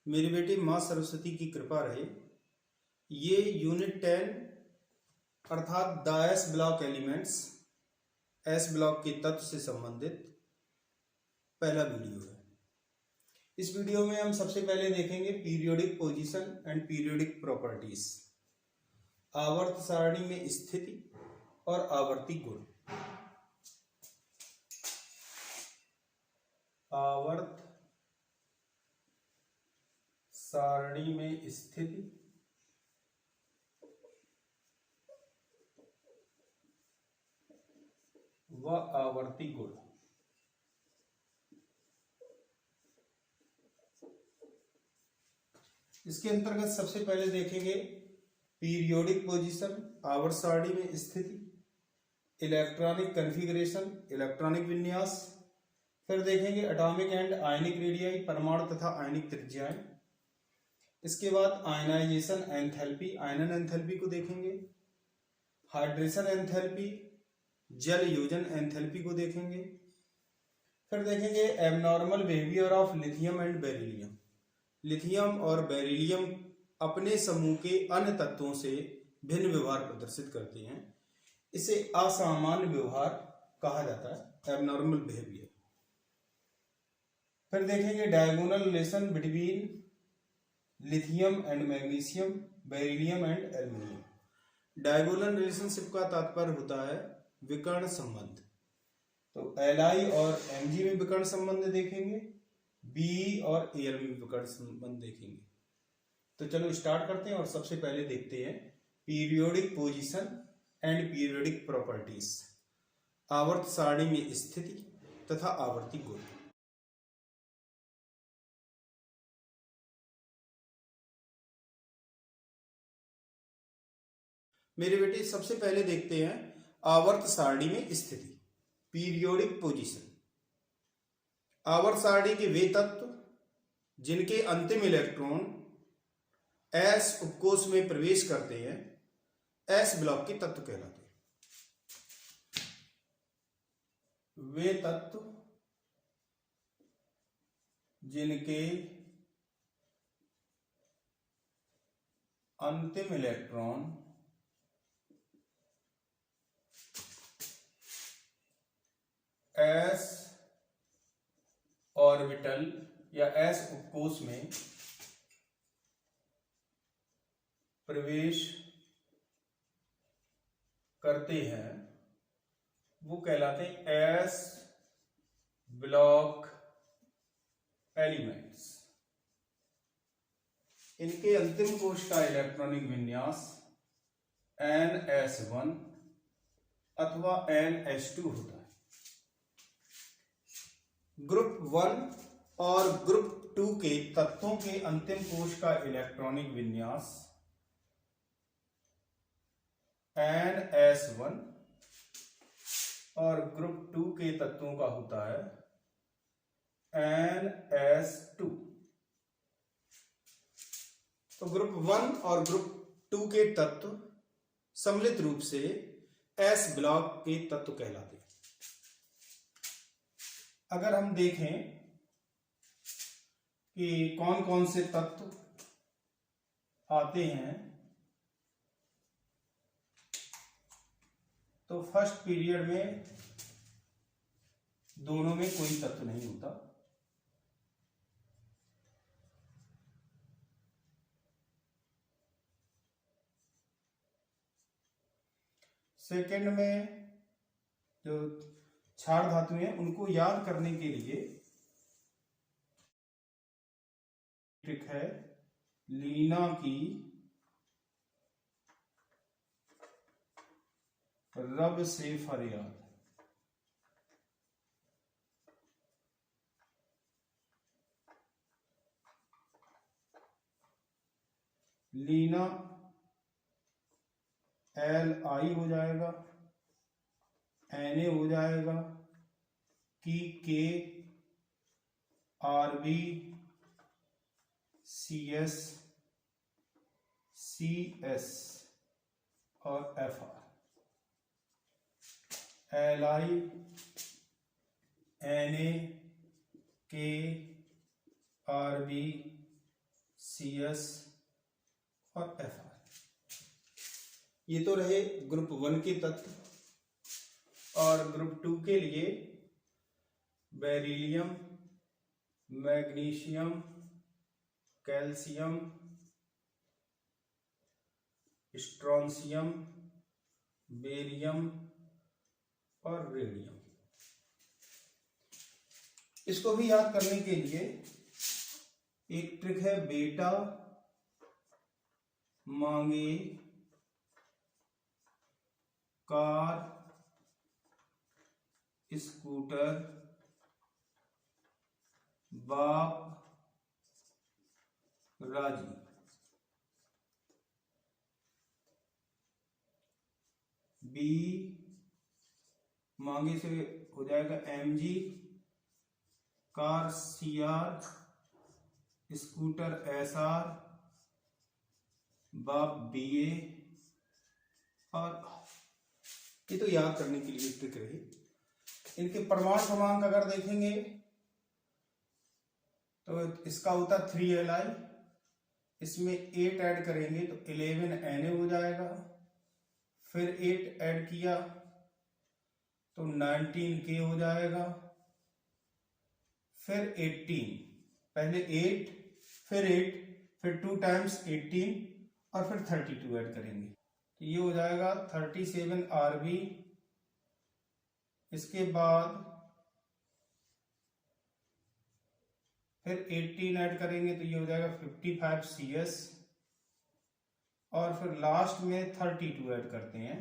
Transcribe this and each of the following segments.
मेरी बेटी माँ सरस्वती की कृपा रहे। ये यूनिट 10 अर्थात the S block elements, S block के तत्व से संबंधित पहला वीडियो है। इस वीडियो में हम सबसे पहले देखेंगे periodic position and periodic properties, आवर्त सारणी में स्थिति और आवर्ती गुण। आवर्त सारणी में स्थिति व आवर्ती गुण। इसके अंतर्गत सबसे पहले देखेंगे पीरियोडिक पोजीशन, आवर्त सारणी में स्थिति, इलेक्ट्रॉनिक कॉन्फ़िगरेशन, इलेक्ट्रॉनिक विन्यास। फिर देखेंगे एटॉमिक एंड आयनिक रेडियाई, परमाणु तथा आयनिक त्रिज्याएं। इसके बाद आयनाइजेशन एंथैल्पी, आयनन एंथैल्पी को देखेंगे। हाइड्रेशन एंथैल्पी, जल योजन एंथैल्पी को देखेंगे। फिर देखेंगे abnormal behaviour of lithium and beryllium. Lithium और बेरिलियम अपने समूह के अन्य तत्वों से भिन्न व्यवहार प्रदर्शित करते हैं, इसे असामान्य व्यवहार कहा जाता है, एबनॉर्मल बिहेवियर। फिर देखेंगे diagonal relation between lithium and magnesium, beryllium and aluminium. Diagonal relationship का तात्पर्य होता है विकर्ण संबंध। तो Li और Mg में विकर्ण संबंध देखेंगे, Be और Al में विकर्ण संबंध देखेंगे। तो चलो स्टार्ट करते हैं और सबसे पहले देखते हैं periodic position and periodic properties, आवर्त सारणी में स्थिति तथा आवर्ती गुण। मेरे बेटे सबसे पहले देखते हैं आवर्त सारणी में स्थिति, पीरियोडिक पोजीशन। आवर्त सारणी के वे तत्व जिनके अंतिम इलेक्ट्रॉन एस उपकोष में प्रवेश करते हैं एस ब्लॉक के तत्व कहलाते हैं। वे तत्व जिनके अंतिम इलेक्ट्रॉन एस ऑर्बिटल या एस उपकोष में प्रवेश करते हैं वो कहलाते हैं एस ब्लॉक एलिमेंट्स। इनके अंतिम कोश का इलेक्ट्रॉनिक विन्यास NS1 अथवा NS2 होता है। ग्रुप 1 और ग्रुप 2 के तत्वों के अंतिम कोश का इलेक्ट्रॉनिक विन्यास NS1 और ग्रुप 2 के तत्वों का होता है NS2। तो ग्रुप 1 और ग्रुप 2 के तत्व सम्मिलित रूप से एस ब्लॉक के तत्व कहलाते हैं। अगर हम देखें कि कौन कौन से तत्व आते हैं, तो फर्स्ट पीरियड में दोनों में कोई तत्व नहीं होता। सेकेंड में जो क्षार धातु हैं उनको याद करने के लिए ट्रिक है लीना की रब से फरियाद। लीना Li हो जाएगा, Na हो जाएगा, की Rb CS और Fr। Li Na K Rb CS और Fr। ये तो रहे ग्रुप 1 के तत्व। और ग्रुप 2 के लिए beryllium, magnesium, calcium, strontium, barium और रेडियम। इसको भी याद करने के लिए एक ट्रिक है, बेटा मांगे कार, स्कूटर, बाप राजी। बी मांगे से हो जाएगा MG, car CR, scooter SR, बाप BA। और ये तो याद करने के लिए ट्रिक रही। इनके परमाणु क्रमांक अगर देखेंगे तो इसका होता 3Li, इसमें 8 ऐड करेंगे तो 11 Na हो जाएगा। फिर 8 ऐड किया तो 19 K हो जाएगा। फिर 18, पहले 8 फिर 8 फिर 2 टाइम्स 18 और फिर 32 ऐड करेंगे तो ये हो जाएगा 37 Rb। इसके बाद फिर 18 ऐड करेंगे तो ये हो जाएगा 55 CS। और फिर लास्ट में 32 ऐड करते हैं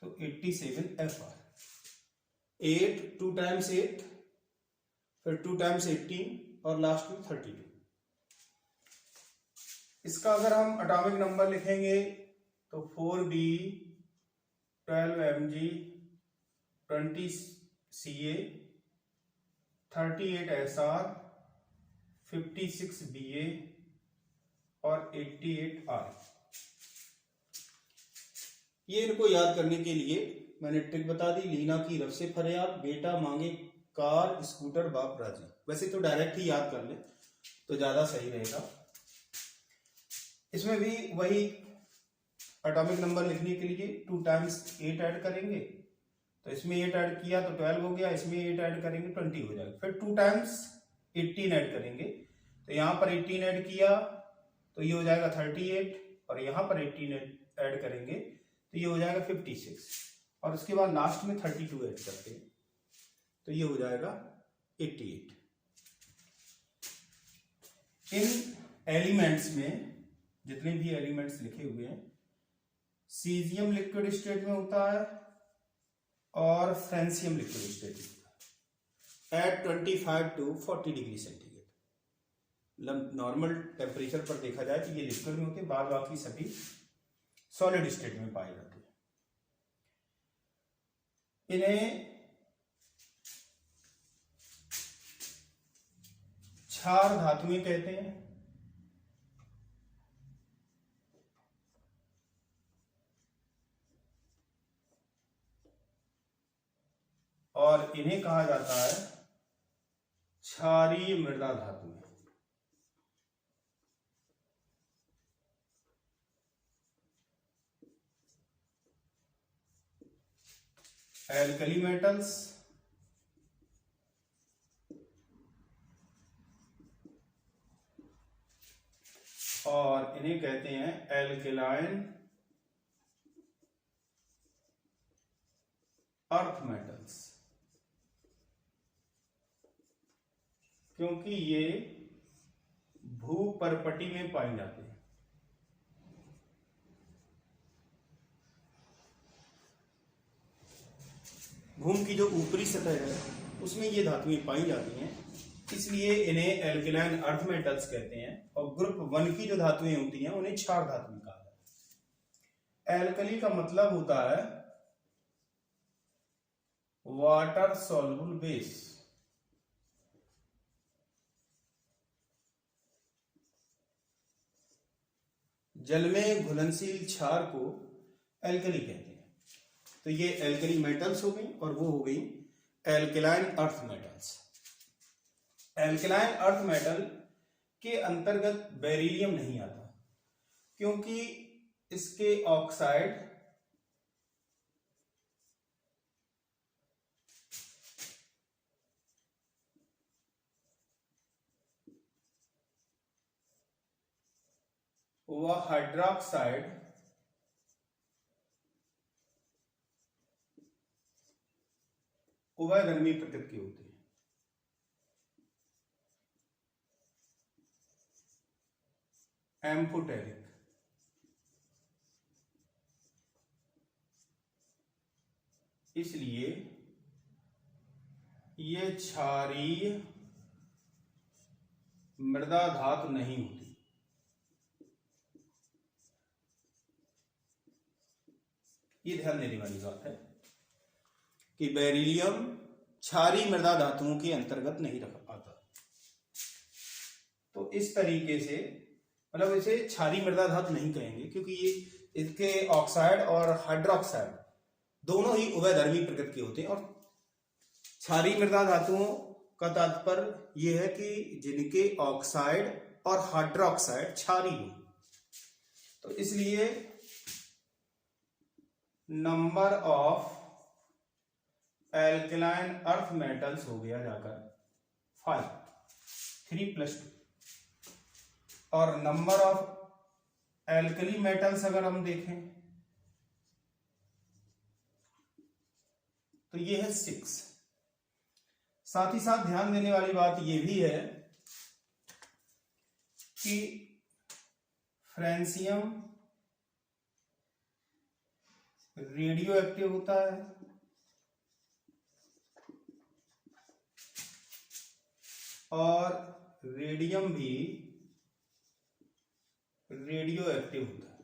तो 87 FR। 8 2 टाइम्स 8 फिर 2 टाइम्स 18 और लास्ट में 32। इसका अगर हम एटॉमिक नंबर लिखेंगे तो 4B, 12Mg, 20Ca, 38 SR, 56 BA और 88 R। ये इनको याद करने के लिए मैंने ट्रिक बता दी। लीना की रफ से फरियाद, बेटा मांगे कार, स्कूटर, बाप राजी। वैसे तो डायरेक्ट ही याद कर ले तो ज्यादा सही रहेगा। इसमें भी वही एटॉमिक नंबर लिखने के लिए 2 टाइम्स 8 ऐड करेंगे तो इसमें 8 ऐड किया तो 12 हो गया। इसमें 8 ऐड करेंगे 20 हो जाएगा। फिर 2 टाइम्स 18 ऐड करेंगे तो यहाँ पर 18 ऐड किया तो ये हो जाएगा 38 और यहाँ पर 18 ऐड करेंगे तो ये हो जाएगा 56 और उसके बाद लास्ट में 32 ऐड करते हैं तो ये हो जाएगा 88। इन एलिमेंट्स में जितने भी एलिमेंट्स लिखे हुए हैं, सीजियम लिक्विड स्टेट में होता है और फ्रेंसियम लिक्विड स्टेट में होता है एट 25 to 40 डिग्री सेंटीग्रेड। मतलब नॉर्मल टेम्परेचर पर देखा जाए तो ये लिक्विड में होते हैं, बाद बाकी सभी सॉलिड स्टेट में पाए जाते हैं। इन्हें क्षार धातुएं कहते हैं। और इन्हें कहा जाता है क्षारीय मृदा धातुएं। एल्कली मेटल्स और इन्हें कहते हैं एल्केलाइन अर्थ मेटल्स, क्योंकि ये भूपर्पटी में पाए जाते हैं। भूमि की जो ऊपरी सतह है उसमें ये धातुएं पाई जाती हैं, इसलिए इन्हें एल्केलाइन अर्थ मेटल्स कहते हैं। और ग्रुप 1 की जो धातुएं होती हैं उन्हें क्षार धातुएं कहा जाता है। एल्कली का मतलब होता है वाटर सॉल्युबल बेस। जल में घुलनशील क्षार को एल्कली कहते हैं। तो ये एल्कली मेटल्स हो गई और वो हो गई alkaline earth metals. Alkaline earth metal के अंतर्गत बेरिलियम नहीं आता, क्योंकि इसके ऑक्साइड व हाइड्रोक्साइड उभयधर्मी प्रकृति के होते हैं। एम्फोटेरिक, इसलिए ये क्षारीय मृदा धातु नहीं होती। ये ध्यान देने वाली बात है कि बेरिलियम क्षारीय मृदा धातुओं के अंतर्गत नहीं रख आता। तो इस तरीके से मतलब इसे क्षारीय मृदा धातु नहीं कहेंगे, क्योंकि ये इसके ऑक्साइड और हाइड्रोक्साइड दोनों ही उभयधर्मी प्रकृति के होते हैं। और क्षारीय मृदा धातुओं का तात्पर्य यह है कि जिनके ऑक्साइड और हाइड्रोक्साइड क्षारीय हो। तो इसलिए number of alkaline earth metals हो गया जाकर 5, 3 + 2, और नंबर ऑफ एल्कली मेटल्स अगर हम देखें तो ये है 6। साथ ही साथ ध्यान देने वाली बात ये भी है कि फ्रेंसियम रेडियो एक्टिव होता है और रेडियम भी रेडियो एक्टिव होता है।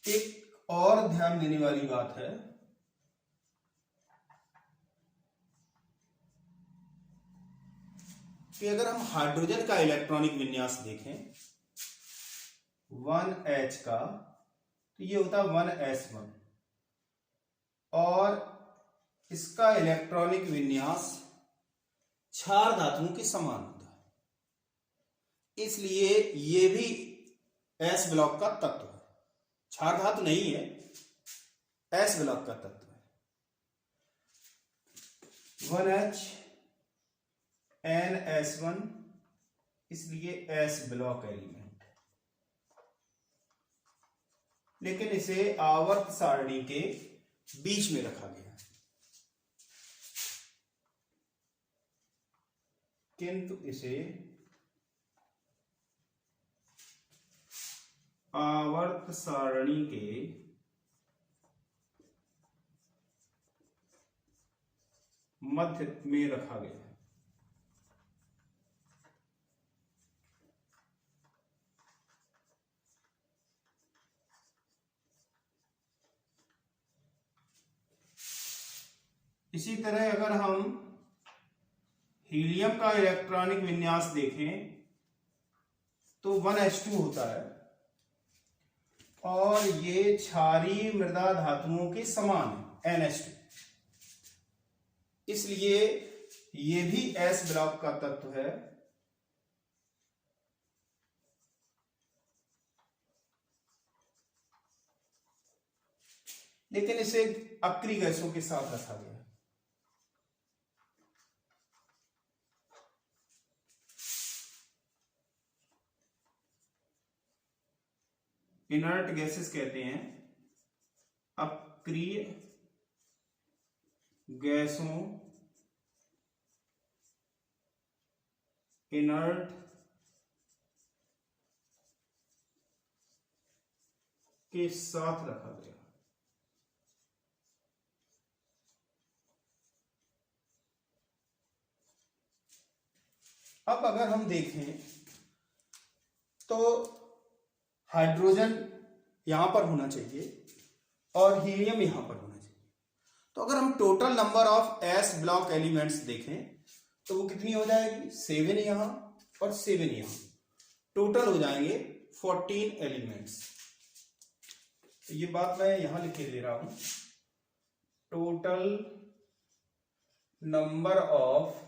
एक और ध्यान देने वाली बात है कि अगर हम हाइड्रोजन का इलेक्ट्रॉनिक विन्यास देखें 1H का, तो ये होता है 1s1, और इसका इलेक्ट्रॉनिक विन्यास क्षार धातुओं के समान होता है, इसलिए ये भी s ब्लॉक का तत्व है। क्षार धातु नहीं है, s ब्लॉक का तत्व है। 1H NS1, इसलिए s ब्लॉक एलिमेंट। लेकिन इसे आवर्त सारणी के बीच में रखा गया, किंतु इसे आवर्त सारणी के मध्य में रखा गया। इसी तरह अगर हम हीलियम का इलेक्ट्रॉनिक विन्यास देखें तो 1s2 होता है और ये क्षारीय मृदा धातुओं के समान है NH2, इसलिए ये भी s ब्लॉक का तत्व है। लेकिन इसे अक्रिय गैसों के साथ रखा गया। इनर्ट गैसेस कहते हैं अक्रिय गैसों, इनर्ट के साथ रखा गया। अब अगर हम देखें तो हाइड्रोजन यहां पर होना चाहिए और हीलियम यहां पर होना चाहिए। तो अगर हम total number of s block elements देखें तो वो कितनी हो जाएगी, 7 यहां और 7 यहां, टोटल हो जाएंगे 14 एलिमेंट्स। तो ये बात मैं यहां लिख के दे रहा हूं, total number of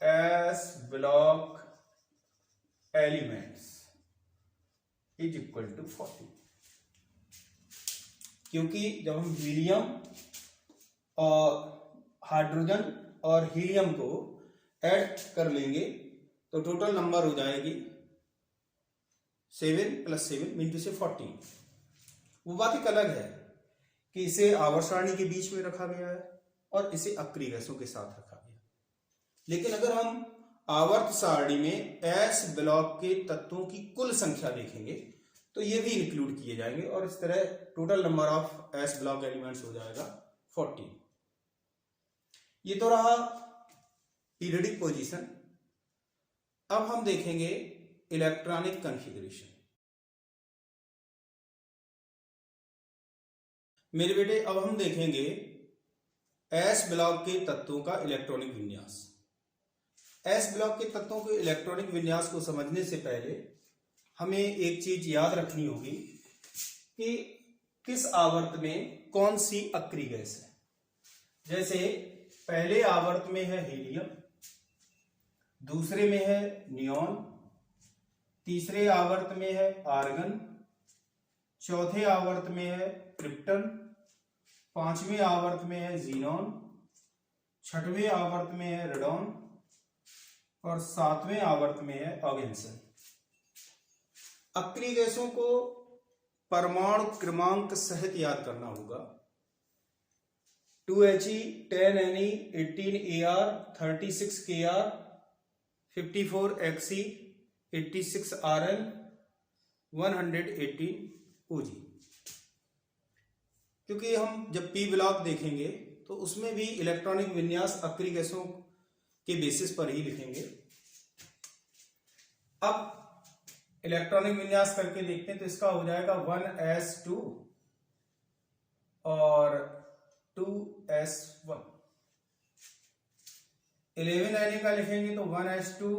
s block elements is equal to 40। क्योंकि जब हम हीलियम और हाइड्रोजन और हीलियम को ऐड कर लेंगे तो टोटल नंबर हो जाएगी 7 + 7 मीन टू से 14। वो बात एक अलग है कि इसे आवर्त सारणी के बीच में रखा गया है और इसे अक्रिय गैसों के साथ रखा गया। लेकिन अगर हम आवर्त सारणी में s ब्लॉक के तत्वों की कुल संख्या देखेंगे तो ये भी इंक्लूड किए जाएंगे और इस तरह total number of s block elements हो जाएगा 14। ये तो रहा पीरियडिक पोजीशन। अब हम देखेंगे इलेक्ट्रॉनिक कॉन्फ़िगरेशन। मेरे बेटे अब हम देखेंगे s ब्लॉक के तत्वों का इलेक्ट्रॉनिक विन्यास। s ब्लॉक के तत्वों के इलेक्ट्रॉनिक विन्यास को समझने से पहले हमें एक चीज याद रखनी होगी कि किस आवर्त में कौन सी अक्रिय गैस है। जैसे पहले आवर्त में है हीलियम, दूसरे में है नियॉन, तीसरे आवर्त में है आर्गन, चौथे आवर्त में है क्रिप्टन, पांचवें आवर्त में है जीनॉन, छठवें आवर्त में है रेडॉन और सातवें आवर्त में है ऑर्गेन्सन। अक्रिय गैसों को परमाणु क्रमांक सहित याद करना होगा। 2He, 10Ne, 18Ar, 36Kr, 54Xe, 86Rn, 118Og। क्योंकि हम जब पी ब्लॉक देखेंगे तो उसमें भी इलेक्ट्रॉनिक विन्यास अक्रिय गैसों के बेसिस पर ही लिखेंगे। अब इलेक्ट्रॉनिक विन्यास करके देखते हैं तो इसका हो जाएगा 1s2 और 2s1। 11Na का लिखेंगे तो 1s2,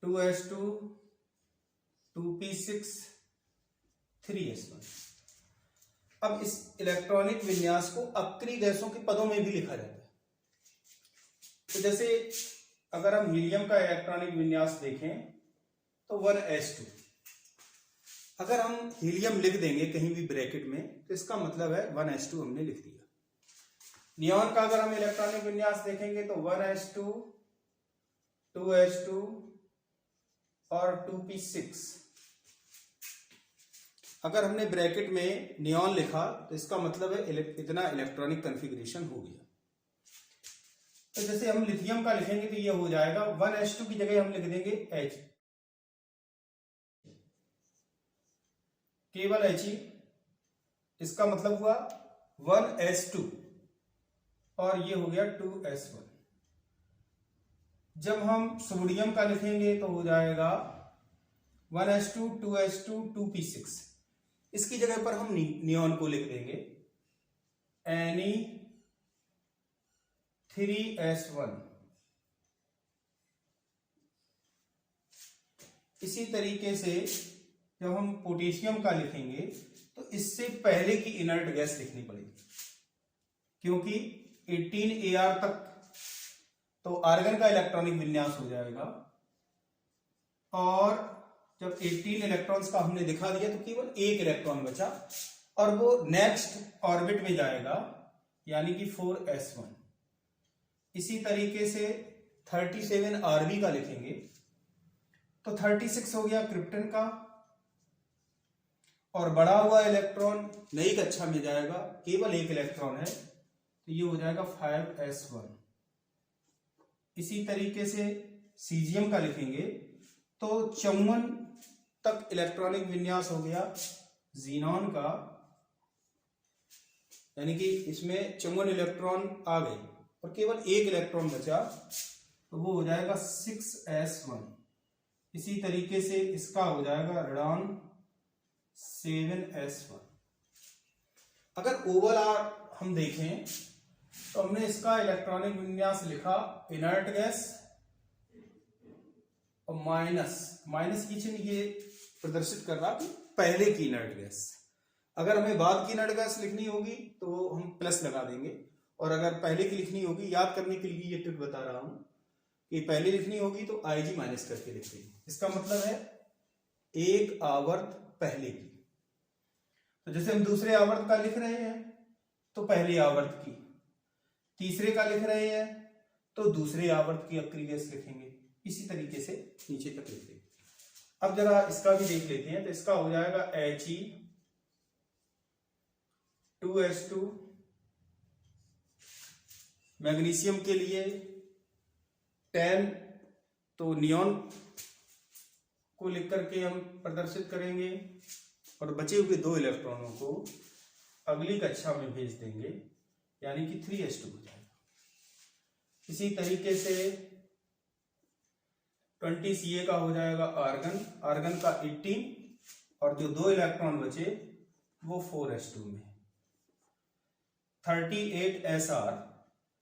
2s2, 2p6, 3s1। अब इस इलेक्ट्रॉनिक विन्यास को अक्रिय गैसों के पदों में भी लिखा जाता है। तो जैसे अगर हम हीलियम का इलेक्ट्रॉनिक विन्यास देखें तो 1s2। अगर हम हीलियम लिख देंगे कहीं भी ब्रैकेट में तो इसका मतलब है 1s2 हमने लिख दिया। नियॉन का अगर हम इलेक्ट्रॉनिक विन्यास देखेंगे तो 1s2, 2s2 और 2p6। अगर हमने ब्रैकेट में नियॉन लिखा तो इसका मतलब है इतना इलेक्ट्रॉनिक कॉन्फ़िगरेशन हो गया। तो जैसे हम लिथियम का लिखेंगे तो ये हो जाएगा 1s2 की जगह हम लिख देंगे H, केवल He। इसका मतलब हुआ 1s2 और ये हो गया 2s1। जब हम सोडियम का लिखेंगे तो हो जाएगा 1s2, 2s2, 2p6। इसकी जगह पर हम नियॉन को लिख देंगे Ne3s1। इसी तरीके से जब हम पोटेशियम का लिखेंगे तो इससे पहले की इनर्ट गैस लिखनी पड़ेगी, क्योंकि 18Ar तक तो आर्गन का इलेक्ट्रॉनिक विन्यास हो जाएगा और जब 18 इलेक्ट्रॉन्स का हमने दिखा दिया तो केवल एक इलेक्ट्रॉन बचा और वो नेक्स्ट ऑर्बिट में जाएगा यानी कि 4s1। इसी तरीके से 37 Rb का लिखेंगे तो 36 हो गया क्रिप्टन का और बढ़ा हुआ इलेक्ट्रॉन नई कक्षा में जाएगा, केवल एक इलेक्ट्रॉन है तो ये हो जाएगा 5s1। इसी तरीके से सीजियम का लिखेंगे तो 54 तक इलेक्ट्रॉनिक विन्यास हो गया जीनॉन का, यानी कि इसमें 54 इलेक्ट्रॉन आ गए और केवल एक इलेक्ट्रॉन बचा तो वो हो जाएगा 6s1। इसी तरीके से इसका हो जाएगा रेडॉन 7s1। अगर ओवरऑल हम देखें तो हमने इसका इलेक्ट्रॉनिक विन्यास लिखा इनर्ट गैस और माइनस की चिन्ह ये प्रदर्शित कर रहा कि पहले की इनर्ट गैस। अगर हमें बाद की इनर्ट गैस लिखनी होगी तो हम प्लस लगा देंगे और अगर पहले की लिखनी होगी, याद करने के लिए ये ट्रिक बता रहा हूं कि पहले लिखनी होगी तो IG माइनस करके लिखते हैं। इसका मतलब है एक आवर्त पहले की। तो जैसे हम दूसरे आवर्त का लिख रहे हैं तो पहले आवर्त की, तीसरे का लिख रहे हैं तो दूसरे आवर्त की प्रीवियस लिखेंगे, इसी तरीके से नीचे तक लिख देंगे। अब जरा इसका भी देख लेते हैं। तो इसका हो जाएगा He2S2, मैग्नीशियम के लिए 10, तो नियॉन को लिख करके हम प्रदर्शित करेंगे और बचे हुए 2 इलेक्ट्रॉनों को अगली कक्षा में भेज देंगे, यानी कि 3S2 हो जाएगा। इसी तरीके से 20 Ca का हो जाएगा आर्गन, आर्गन का 18, और जो 2 इलेक्ट्रॉन बचे वो 4S2 में। 38Sr,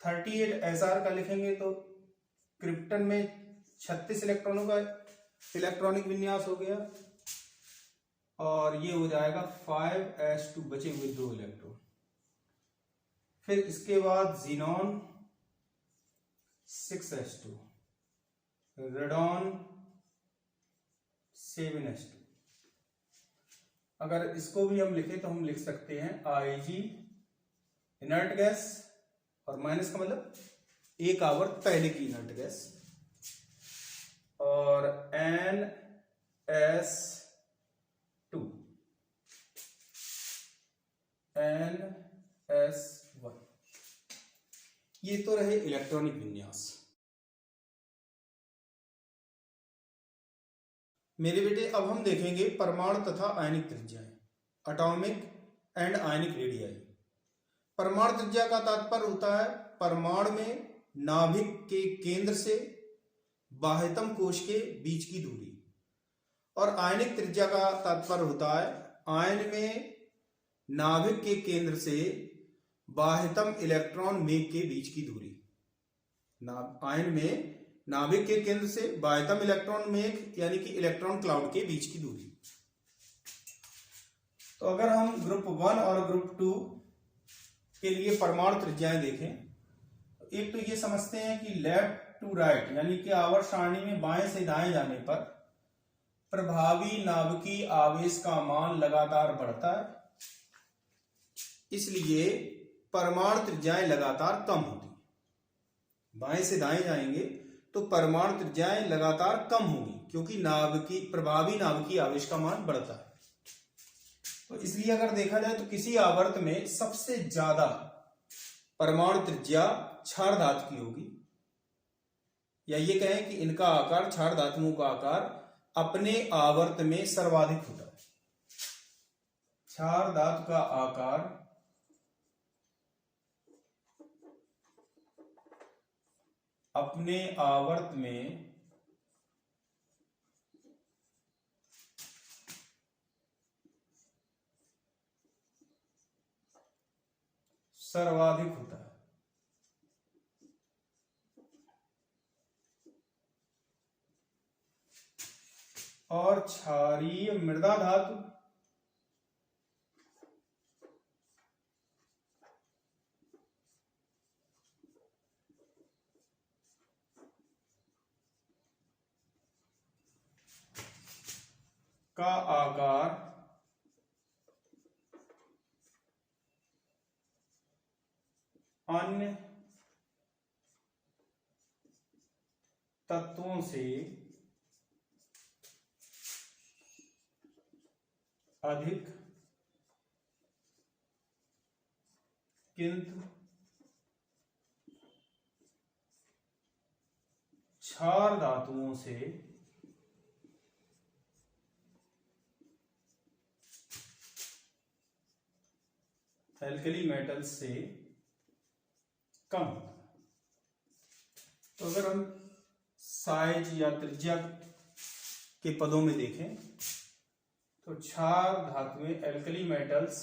38Sr का लिखेंगे तो क्रिप्टन में 36 इलेक्ट्रॉनों का इलेक्ट्रॉनिक विन्यास हो गया, और ये हो जाएगा 5S2, बचे हुए 2 इलेक्ट्रॉन। फिर इसके बाद जीनॉन 6S2, रेडॉन 7S2। अगर इसको भी हम लिखें तो हम लिख सकते हैं Ig इनर्ट गैस, और माइनस का मतलब एक आवर्त पहले की इनर्ट गैस, और NS2, NS1। ये तो रहे इलेक्ट्रॉनिक विन्यास। मेरे बेटे अब हम देखेंगे परमाणु तथा आयनिक त्रिज्याएं, एटॉमिक एंड आयनिक रेडियाई। परमाणु त्रिज्या का तात्पर्य होता है परमाणु में नाभिक के केंद्र से बाह्यतम कोश के बीच की दूरी, और आयनिक त्रिज्या का तात्पर्य होता है आयन में नाभिक के केंद्र से बाह्यतम इलेक्ट्रॉन मेघ के बीच की दूरी। आयन में नाभिक के केंद्र से बाह्यतम इलेक्ट्रॉन मेघ यानी कि इलेक्ट्रॉन क्लाउड के बीच की दूरी। तो अगर हम ग्रुप 1 और ग्रुप 2 के लिए परमाणु त्रिज्याएं देखें, तो एक तो ये समझते हैं कि लेफ्ट टू राइट यानी कि आवर्त सारणी में बाएं से दाएं जाने पर प्रभावी नाभिकीय आवेश का मान लगातार बढ़ता है, इसलिए परमाणु त्रिज्याएं लगातार कम होती। बाएं से दाएं जाएंगे तो परमाणु त्रिज्याएं लगातार कम होंगी, क्योंकि प्रभावी नाभिकीय आवेश का मान बढ़ता है। तो इसलिए अगर देखा जाए तो किसी आवर्त में सबसे ज्यादा परमाणु त्रिज्या क्षार धातु की होगी, या ये कहें कि इनका आकार, क्षार धातुओं का आकार अपने आवर्त में सर्वाधिक होता है। क्षार धातु का आकार अपने आवर्त में सर्वाधिक होता है। और क्षारीय मृदा धातु का आकार अन्य तत्वों से अधिक, किंतु क्षार धातुओं से एल्कली मेटल्स से कम। तो अगर हम साइज या त्रिज्या के पदों में देखें तो क्षार धातुएं एल्कली मेटल्स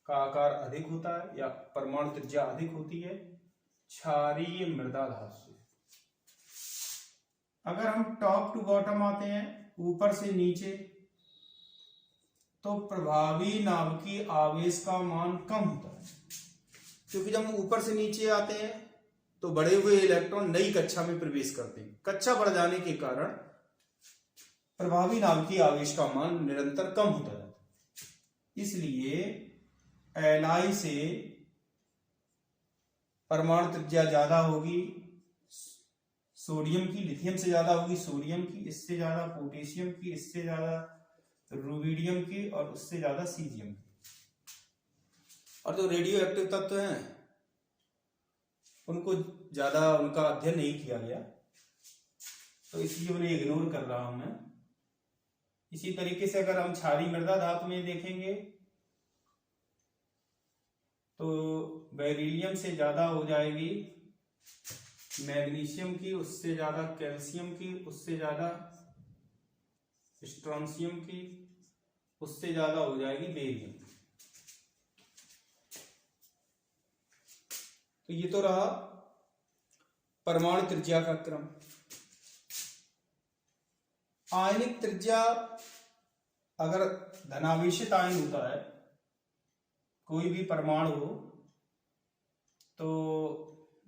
का आकार अधिक होता है या परमाणु त्रिज्या अधिक होती है क्षारीय मृदा धातु से। अगर हम टॉप टू बॉटम आते हैं, ऊपर से नीचे, तो प्रभावी नाभिकीय आवेश का मान कम होता है। क्योंकि जब हम ऊपर से नीचे आते हैं तो बढ़े हुए इलेक्ट्रॉन नई कक्षा में प्रवेश करते हैं। कक्षा बढ़ जाने के कारण प्रभावी नाभिकीय आवेश का मान निरंतर कम होता जाता है। इसलिए Li से परमाणु त्रिज्या ज्यादा होगी सोडियम की, लिथियम से ज्यादा होगी सोडियम की, इससे ज्यादा पोटेशियम की, इससे ज्यादा रुबिडियम की और उससे ज्यादा सीजियम की। और जो रेडियो एक्टिव तत्व हैं उनको ज्यादा उनका अध्ययन नहीं किया गया, तो इसलिए उन्हें इग्नोर कर रहा हूं मैं। इसी तरीके से अगर हम क्षारीय मृदा धातु में देखेंगे तो बेरिलियम से ज्यादा हो जाएगी मैग्नीशियम की, उससे ज्यादा कैल्शियम की, उससे ज्यादा स्ट्रोंशियम की, उससे ज्यादा हो जाएगी बेरियम। तो ये तो रहा परमाणु त्रिज्या का क्रम। आयनिक त्रिज्या, अगर धनावेशित आयन होता है कोई भी परमाणु हो, तो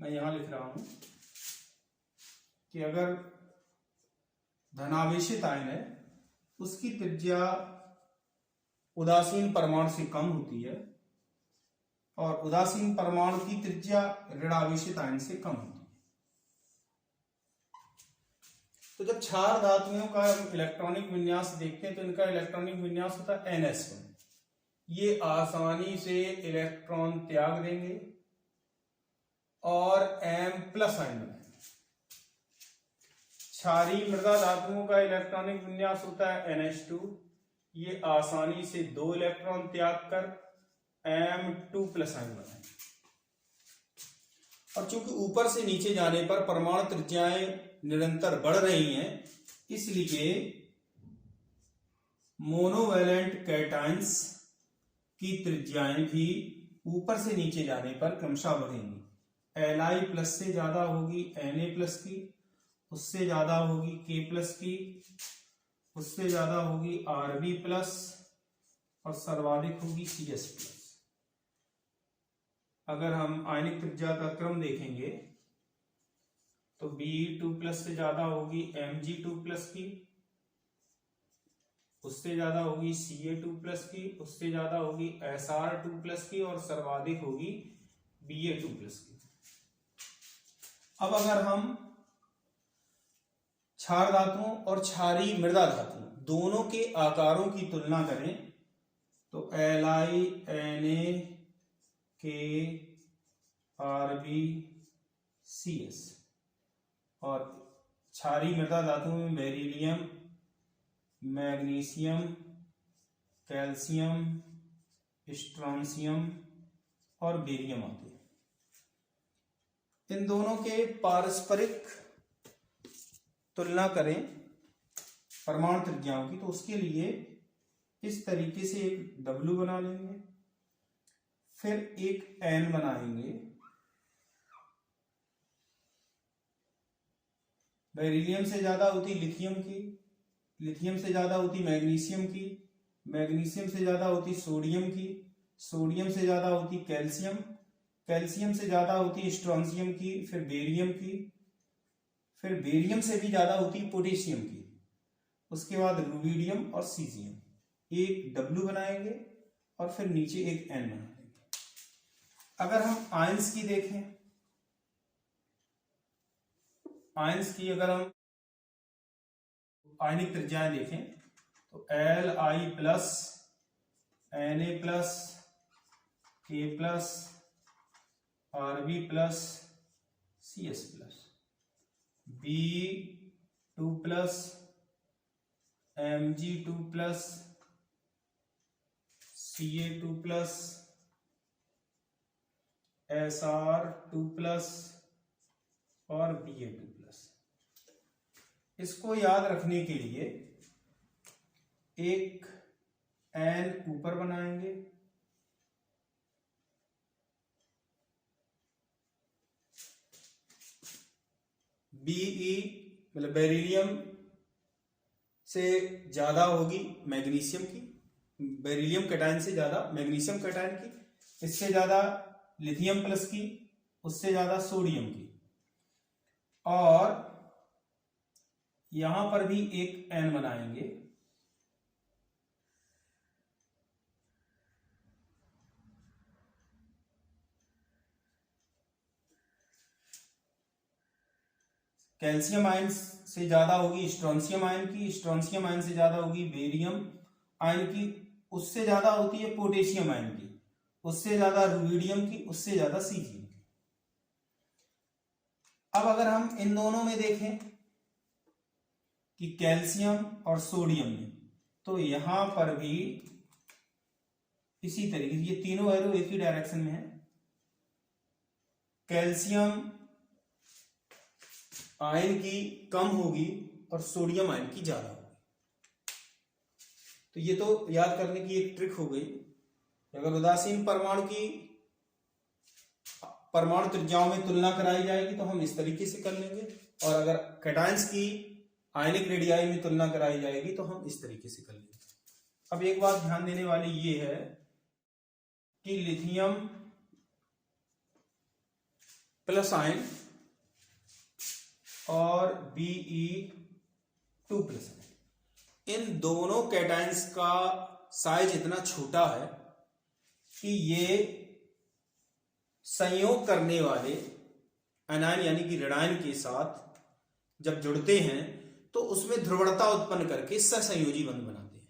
मैं यहां लिख रहा हूं कि अगर धनावेशित आयन है उसकी त्रिज्या उदासीन परमाणु से कम होती है और उदासीन परमाणु की त्रिज्या ऋणावेशित आयन से कम होती है। तो जब क्षार धातुओं का इलेक्ट्रॉनिक विन्यास देखते हैं तो इनका इलेक्ट्रॉनिक विन्यास होता है NS1। ये आसानी से इलेक्ट्रॉन त्याग देंगे और M+ आयन बनाएंगे। क्षारीय मृदा धातुओं का इलेक्ट्रॉनिक विन्यास होता है NH2। ये आसानी से 2 इलेक्ट्रॉन त्याग कर M2+ आयन बनाएंगे। और चूंकि ऊपर से नीचे जाने पर परमाणु त्रिज्याएं निरंतर बढ़ रही हैं, इसलिए मोनोवैलेंट कैटायंस की त्रिज्याएं भी ऊपर से नीचे जाने पर क्रमशः बढ़ेंगी। Li+ से ज्यादा होगी Na+ की, उससे ज्यादा होगी K+ की, उससे ज्यादा होगी Rb+ और सर्वाधिक होगी CS+। अगर हम आयनिक त्रिज्या का क्रम देखेंगे तो Be2+ से ज्यादा होगी Mg2+ की, उससे ज्यादा होगी Ca2+ की, उससे ज्यादा होगी Sr2+ की और सर्वाधिक होगी Ba2+ की। अब अगर हम क्षार धातुओं और क्षारीय मृदा धातुओं दोनों के आकारों की तुलना करें तो Li, Na, K, Rb, Cs और क्षारीय मृदा धातुओं में बेरिलियम, मैग्नीशियम, कैल्शियम, स्ट्रोंशियम और बेरियम आते हैं। इन दोनों के पारस्परिक तुलना करें परमाणु त्रिज्याओं की, तो उसके लिए इस तरीके से एक W बना लेंगे, फिर एक N बनाएंगे। बेरिलियम से ज्यादा होती लिथियम की, लिथियम से ज्यादा होती मैग्नीशियम की, मैग्नीशियम से ज्यादा होती सोडियम की, सोडियम से ज्यादा होती कैल्शियम, कैल्शियम से ज्यादा होती स्ट्रोंशियम की, फिर बेरियम की, फिर बेरियम से भी ज्यादा होती पोटेशियम की, उसके बाद रुबिडियम और सीजियम। एक W बनाएंगे और फिर नीचे एक N बनाएंगे। अगर हम आयंस की देखें, आयंस की अगर हम आयनिक त्रिज्याएं देखें तो Li+, Na+, K+, Rb+, CS+, B2+, Mg2+, Ca2+, Sr2+ और Ba2+। इसको याद रखने के लिए एक N ऊपर बनाएंगे, Be मतलब बेरिलियम से ज्यादा होगी मैग्नीशियम की, बेरिलियम कैटायन से ज्यादा मैग्नीशियम कैटायन की, इससे ज्यादा लिथियम प्लस की, उससे ज्यादा सोडियम की, और यहां पर भी एक एन बनाएंगे। कैल्शियम आयन से ज्यादा होगी स्ट्रोंशियम आयन की, स्ट्रोंशियम आयन से ज्यादा होगी बेरियम आयन की, उससे ज्यादा होती है पोटेशियम आयन की, उससे ज्यादा रुबिडियम की, उससे ज्यादा सीजियम की। अब अगर हम इन दोनों में देखें कि कैल्शियम और सोडियम में, तो यहां पर भी इसी तरीके से ये तीनों एरो एक ही डायरेक्शन में है। कैल्शियम आयन की कम होगी और सोडियम आयन की ज्यादा होगी। तो ये तो याद करने की एक ट्रिक हो गई। अगर उदासीन परमाणु की परमाणु त्रिज्याओं में तुलना कराई जाएगी तो हम इस तरीके से कर लेंगे, और अगर कैटायंस की आयनिक रेडियाई में तुलना कराई जाएगी तो हम इस तरीके से कर लेंगे। अब एक बात ध्यान देने वाली ये है कि लिथियम प्लस आयन और Be2 प्लस आयन, इन दोनों कैटायंस का साइज इतना छोटा है कि ये संयोग करने वाले एनायन यानी कि ऋणायन के साथ जब जुड़ते हैं तो उसमें ध्रुवणता उत्पन्न करके सहसंयोजी बंध बनाते हैं।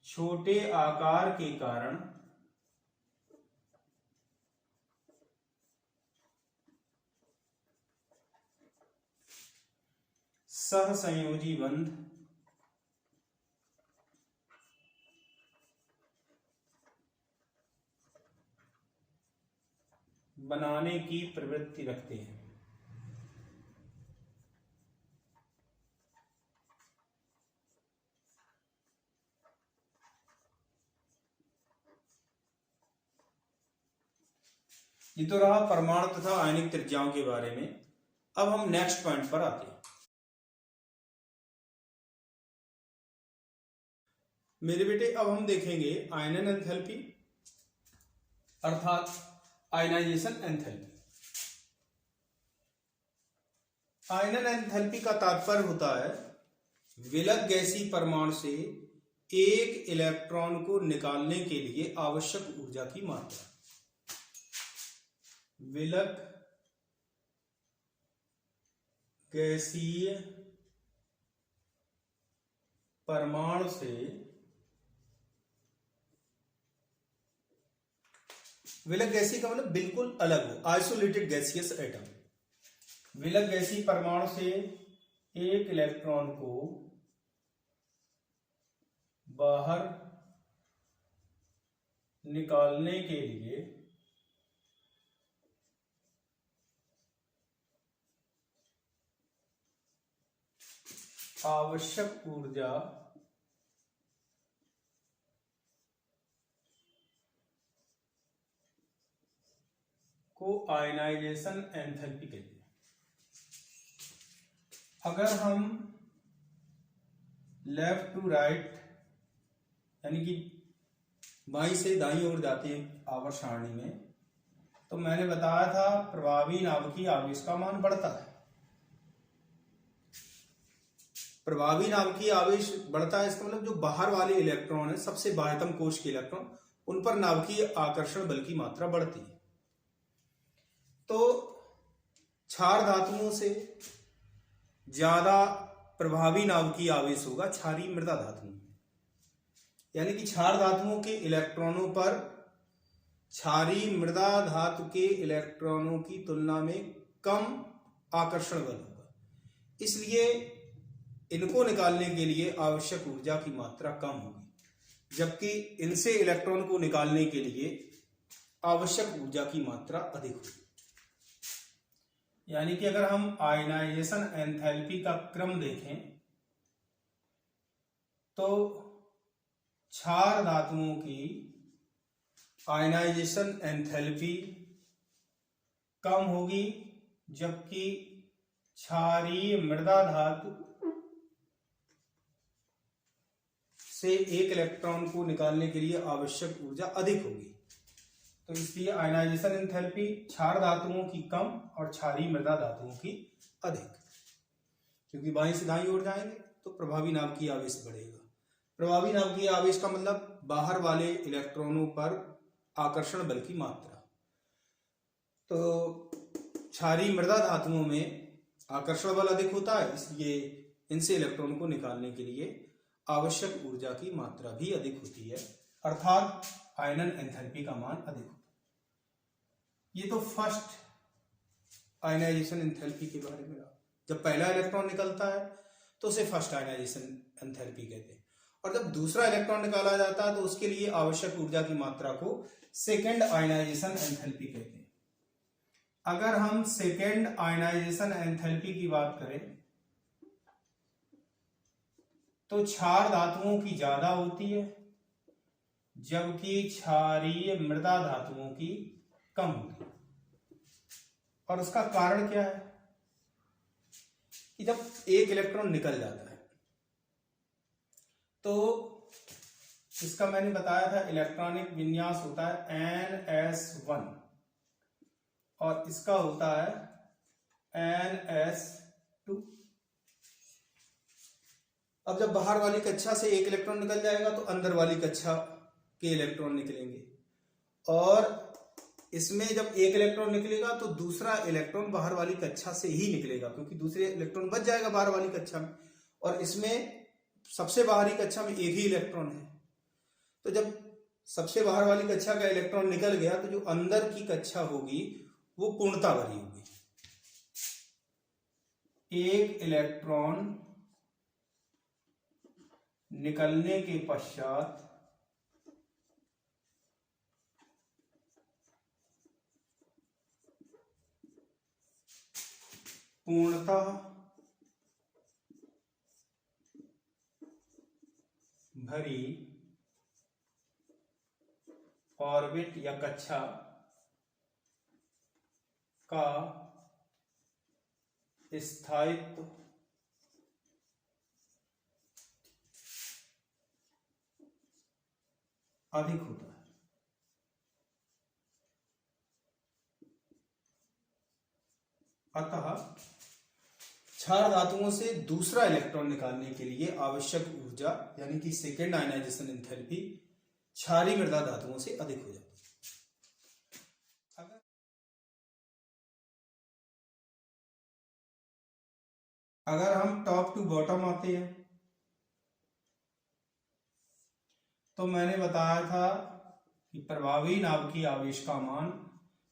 छोटे आकार के कारण सहसंयोजी बंध बनाने की प्रवृत्ति रखते हैं। ये तो रहा परमाणु तथा आयनिक त्रिज्याओं के बारे में। अब हम नेक्स्ट पॉइंट पर आते हैं। मेरे बेटे अब हम देखेंगे आयनन एंथैल्पी अर्थात आयनाइजेशन एंथैल्पी। आयनन एंथैल्पी का तात्पर्य होता है विलग गैसीय परमाणु से एक इलेक्ट्रॉन को निकालने के लिए आवश्यक ऊर्जा की मात्रा। विलग गैसीय परमाणु से विलग गैसीय का मतलब बिल्कुल अलग हो, आइसोलेटेड गैसियस एटम। विलग गैसीय परमाणु से एक इलेक्ट्रॉन को बाहर निकालने के लिए आवश्यक ऊर्जा को आयनाइजेशन एंथैल्पी कहते हैं। अगर हम लेफ्ट टू राइट यानी कि बाईं से दाईं ओर जाते हैं आवर्त सारणी में, तो मैंने बताया था प्रभावी नाभिकीय आवेश का मान बढ़ता है। प्रभावी नाभिकीय आवेश बढ़ता है इसका मतलब जो बाहर वाले इलेक्ट्रॉन है, सबसे बाह्यतम कोश के इलेक्ट्रॉन, उन पर नाभिकीय आकर्षण बल की मात्रा बढ़ती है। तो क्षार धातुओं से ज्यादा प्रभावी नाभिकीय आवेश होगा क्षारीय मृदा धातुओं में, यानी कि क्षार धातुओं के इलेक्ट्रॉनों पर क्षारीय मृदा धातु के इलेक्ट्रॉनों की तुलना में कम आकर्षण बल होगा, इसलिए इनको निकालने के लिए आवश्यक ऊर्जा की मात्रा कम होगी, जबकि इनसे इलेक्ट्रॉन को निकालने के लिए आवश्यक ऊर्जा की मात्रा अधिक होगी। यानी कि अगर हम आयनाइजेशन एंथैल्पी का क्रम देखें तो क्षार धातुओं की आयनाइजेशन एंथैल्पी कम होगी, जबकि क्षारीय मृदा धातु से एक इलेक्ट्रॉन को निकालने के लिए आवश्यक ऊर्जा अधिक होगी। तो इसलिए आयनाइजेशन एंथैल्पी क्षार धातुओं की कम और क्षारीय मृदा धातुओं की अधिक, क्योंकि बाएं से दाईं ओर जाएंगे तो प्रभावी नाभ की आवेश बढ़ेगा। प्रभावी नाभ की आवेश का मतलब बाहर वाले इलेक्ट्रॉनों पर आकर्षण बल की मात्रा। तो क्षारीय मृदा धातुओं में आकर्षण बल अधिक होता है, इसलिए इनसे इलेक्ट्रॉन को निकालने के लिए आवश्यक ऊर्जा की मात्रा भी अधिक होती है, अर्थात आयनन एंथैल्पी का मान अधिक होता है। ये तो फर्स्ट आयनाइजेशन एंथैल्पी के बारे में। जब पहला इलेक्ट्रॉन निकलता है तो उसे फर्स्ट आयनाइजेशन एंथैल्पी कहते हैं, और जब दूसरा इलेक्ट्रॉन निकाला जाता है तो उसके लिए आवश्यक ऊर्जा की मात्रा को सेकेंड आयनाइजेशन एंथैल्पी कहते हैं। अगर हम सेकेंड आयनाइजेशन एंथैल्पी की बात करें तो क्षार धातुओं की ज्यादा होती है, जबकि क्षारीय मृदा धातुओं की कम होती है। और उसका कारण क्या है कि जब एक इलेक्ट्रॉन निकल जाता है तो इसका मैंने बताया था इलेक्ट्रॉनिक विन्यास होता है NS1 और इसका होता है NS2। अब जब बाहर वाली कक्षा से एक इलेक्ट्रॉन निकल जाएगा तो अंदर वाली कक्षा के इलेक्ट्रॉन निकलेंगे, और इसमें जब एक इलेक्ट्रॉन निकलेगा तो दूसरा इलेक्ट्रॉन बाहर वाली कक्षा से ही निकलेगा, क्योंकि दूसरे इलेक्ट्रॉन बच जाएगा बाहर वाली कक्षा में, और इसमें सबसे बाहरी कक्षा में एक ही इलेक्ट्रॉन है। तो जब सबसे बाहर वाली कक्षा का इलेक्ट्रॉन निकल गया तो जो अंदर की कक्षा होगी वो पूर्णता भरी होगी। एक इलेक्ट्रॉन निकलने के पश्चात पूर्णतः भरी ऑर्बिट या कक्षा का स्थायित्व अधिक होता है। अतः क्षार धातुओं से दूसरा इलेक्ट्रॉन निकालने के लिए आवश्यक ऊर्जा यानी कि सेकेंड आयनाइजेशन एंथैल्पी क्षारीय मृदा धातुओं से अधिक हो जाती है। अगर हम टॉप टू बॉटम आते हैं तो मैंने बताया था कि प्रभावी नाभ की आवेश का मान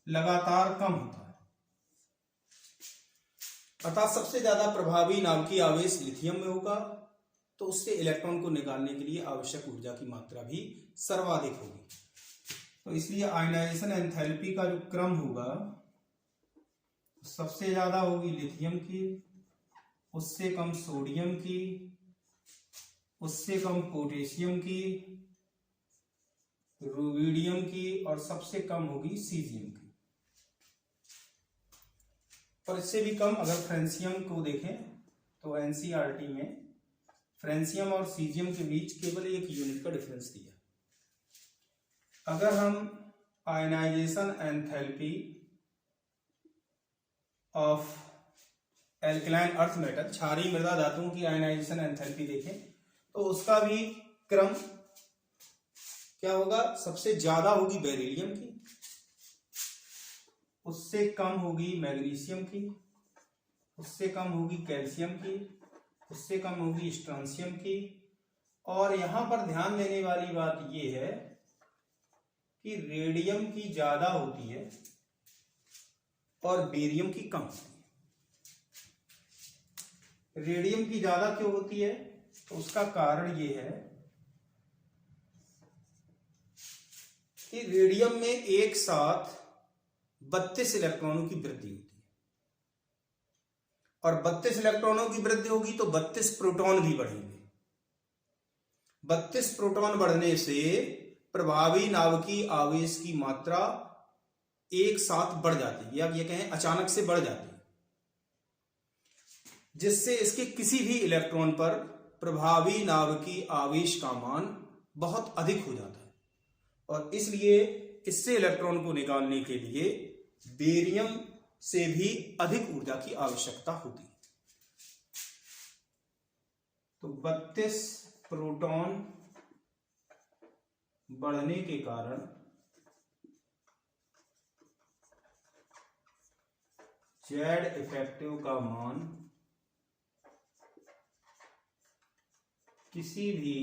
लगातार कम होता है, अर्थात सबसे ज्यादा प्रभावी नाभ की आवेश लिथियम में होगा, तो उससे इलेक्ट्रॉन को निकालने के लिए आवश्यक ऊर्जा की मात्रा भी सर्वाधिक होगी। तो इसलिए आयनाइजेशन एंथैल्पी का जो क्रम होगा सबसे ज्यादा होगी लिथियम की, उससे कम सोडियम की, उससे कम पोटेशियम की, रुबिडियम की, और सबसे कम होगी सीजियम की। और इससे भी कम अगर फ्रेंसियम को देखें तो एनसीईआरटी में फ्रेंसियम और सीजियम के बीच केवल 1 यूनिट का डिफरेंस दिया। अगर हम ionization enthalpy of alkaline earth metal क्षारीय मृदा धातुओं की आयनाइजेशन एंथैल्पी देखें तो उसका भी क्रम क्या होगा, सबसे ज्यादा होगी बेरिलियम की, उससे कम होगी मैग्नीशियम की, उससे कम होगी कैल्शियम की, उससे कम होगी स्ट्रोंशियम की। और यहां पर ध्यान देने वाली बात यह है कि रेडियम की ज्यादा होती है और बेरियम की कम होती है। रेडियम की ज्यादा क्यों होती है, तो उसका कारण यह है कि रेडियम में एक साथ 32 इलेक्ट्रॉनों की वृद्धि होती है, और 32 इलेक्ट्रॉनों की वृद्धि होगी तो 32 प्रोटॉन भी बढ़ेंगे। 32 प्रोटॉन बढ़ने से प्रभावी नाभ की आवेश की मात्रा एक साथ बढ़ जाती है, या ये कहें अचानक से बढ़ जाती है, जिससे इसके किसी भी इलेक्ट्रॉन पर प्रभावी नाभ की आवेश का मान बहुत अधिक हो जाता है। और इसलिए इससे इलेक्ट्रॉन को निकालने के लिए बेरियम से भी अधिक ऊर्जा की आवश्यकता होती है। तो 32 प्रोटॉन बढ़ने के कारण जेड इफेक्टिव का मान किसी भी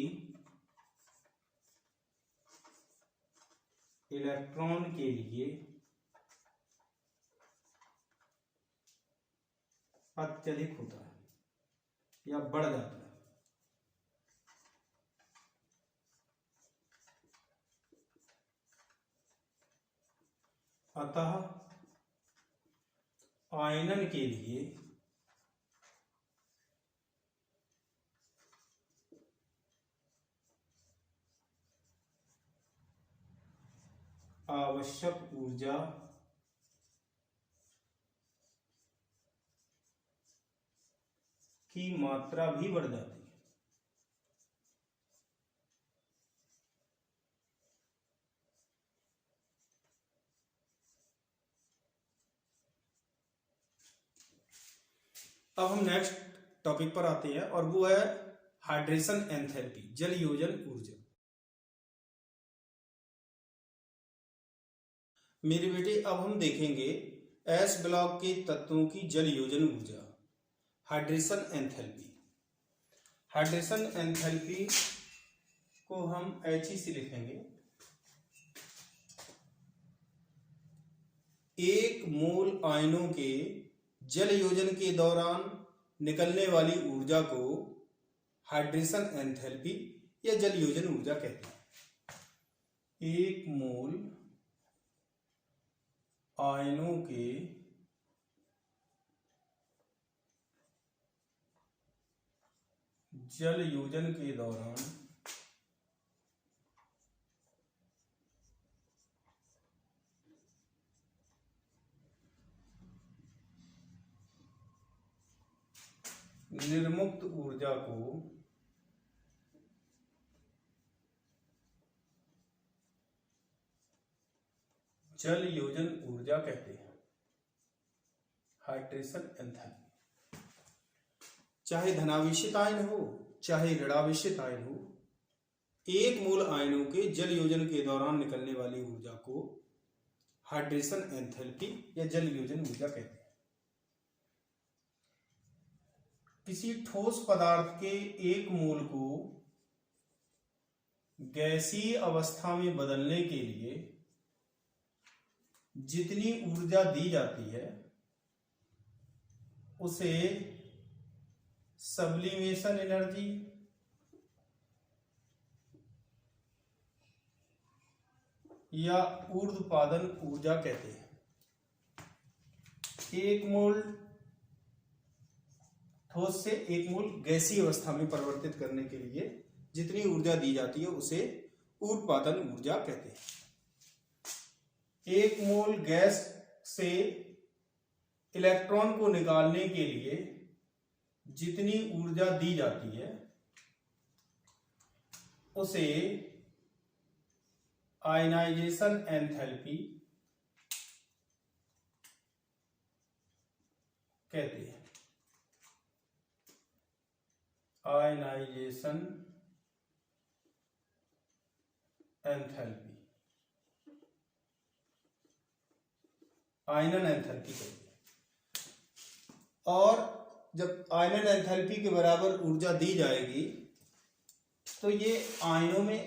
इलेक्ट्रॉन के लिए अत्यधिक होता है या बढ़ जाता है। अतः आयनन के लिए आवश्यक ऊर्जा की मात्रा भी बढ़ जाती है। अब हम नेक्स्ट टॉपिक पर आते हैं और वो है हाइड्रेशन एंथैल्पी, जल योजन ऊर्जा। मेरे बेटे अब हम देखेंगे एस ब्लॉक के तत्वों की जल योजन ऊर्जा, हाइड्रेशन एंथैल्पी। हाइड्रेशन एंथैल्पी को हम He से लिखेंगे। एक मोल आयनों के जल योजन के दौरान निकलने वाली ऊर्जा को हाइड्रेशन एंथैल्पी या जल योजन ऊर्जा कहते हैं। एक मोल आयनों के जल योजन के दौरान निर्मुक्त ऊर्जा को जल योजन ऊर्जा कहते हैं, हाइड्रेशन एंथैल्पी। चाहे धनावेशित आयन हो चाहे ऋणावेशित आयन हो, एक मूल आयनों के जल योजन के दौरान निकलने वाली ऊर्जा को हाइड्रेशन एंथैल्पी या जल योजन ऊर्जा कहते हैं। किसी ठोस पदार्थ के एक मोल को गैसीय अवस्था में बदलने के लिए जितनी ऊर्जा दी जाती है उसे सब्लिमेशन एनर्जी या ऊर्ध्वपादन ऊर्जा कहते हैं। एक मोल ठोस से एक मोल गैसीय अवस्था में परिवर्तित करने के लिए जितनी ऊर्जा दी जाती है उसे ऊर्ध्वपादन ऊर्जा कहते हैं। एक मोल गैस से इलेक्ट्रॉन को निकालने के लिए जितनी ऊर्जा दी जाती है उसे आयनाइजेशन एंथैल्पी कहते हैं। आयनाइजेशन एंथैल्पी, आयनन एंथैल्पी कहते हैं। और जब आयनन एंथैल्पी के बराबर ऊर्जा दी जाएगी तो ये आयनों में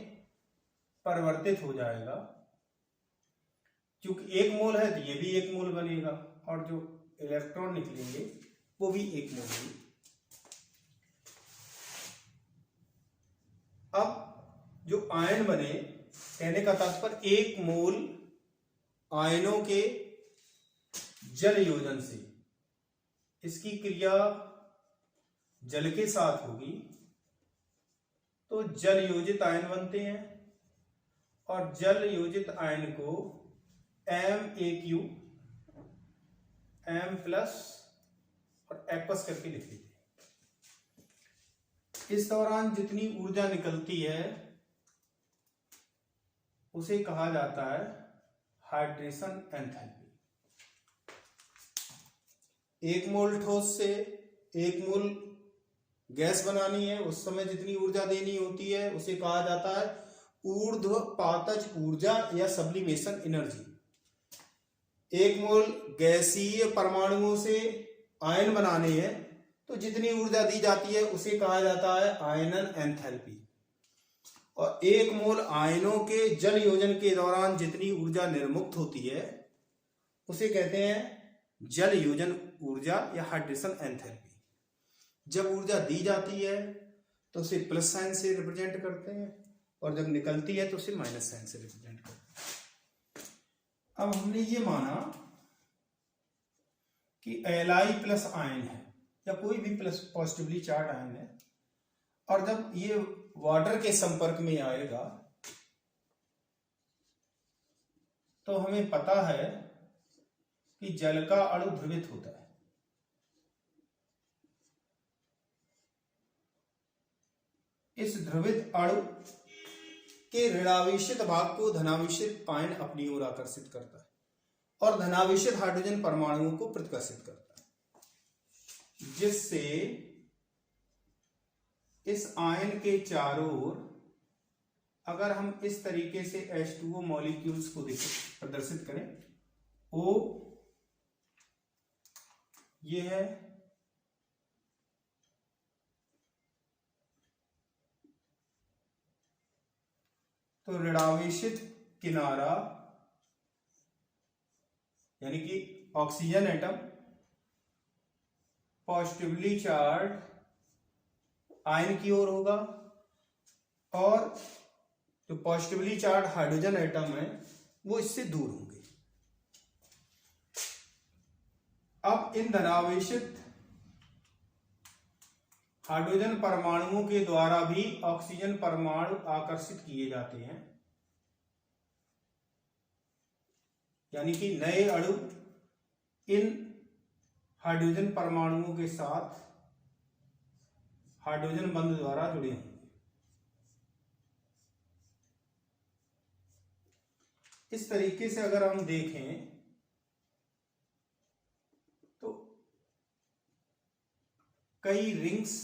परिवर्तित हो जाएगा। क्योंकि एक मोल है तो ये भी एक मोल बनेगा और जो इलेक्ट्रॉन निकलेंगे वो भी एक मोल होंगे। अब जो आयन बने, कहने का तात्पर्य एक मोल आयनों के जल योजन से, इसकी क्रिया जल के साथ होगी तो जल योजित आयन बनते हैं और जल योजित आयन को MAQ M प्लस और एक्वस करके लिख देते हैं। इस दौरान जितनी ऊर्जा निकलती है उसे कहा जाता है हाइड्रेशन एंथैल्पी। 1 मोल ठोस से 1 मोल गैस बनानी है, उस समय जितनी ऊर्जा देनी होती है उसे कहा जाता है ऊर्ध्वपातज ऊर्जा या सब्लिमेशन एनर्जी। 1 मोल गैसीय परमाणुओं से आयन बनाने हैं तो जितनी ऊर्जा दी जाती है उसे कहा जाता है आयनन एंथैल्पी। और 1 मोल आयनों के जल योजन के दौरान जितनी ऊर्जा निर्मुक्त होती है उसे कहते हैं जल योजन ऊर्जा या हाइड्रेशन एंथैल्पी। जब ऊर्जा दी जाती है तो उसे प्लस साइन से रिप्रेजेंट करते हैं और जब निकलती है तो उसे माइनस साइन से रिप्रेजेंट करते हैं। अब हमने ये माना कि Li प्लस आयन है या कोई भी प्लस पॉजिटिवली चार्ज आयन है, और जब ये वाटर के संपर्क में आएगा तो हमें पता है कि जल का अणु ध्रुवित होता है। इस ध्रुवित अणु के ऋणावेशित भाग को धनावेशित पायन अपनी ओर आकर्षित करता है और धनावेशित हाइड्रोजन परमाणुओं को प्रतिकर्षित करता है, जिससे इस आयन के चारों ओर अगर हम इस तरीके से H2O मॉलिक्यूल्स को प्रदर्शित करें, O ये है, तो ऋणावेशित किनारा यानी कि oxygen atom positively charge ion की ओर होगा और जो पॉजिटिवली चार्ज हाइड्रोजन एटम है वो इससे दूर होंगे। अब इन धनावेशित हाइड्रोजन परमाणुओं के द्वारा भी ऑक्सीजन परमाणु आकर्षित किए जाते हैं, यानी कि नए अणु इन हाइड्रोजन परमाणुओं के साथ हाइड्रोजन बंध द्वारा जुड़े होंगे। इस तरीके से अगर हम देखें तो कई रिंग्स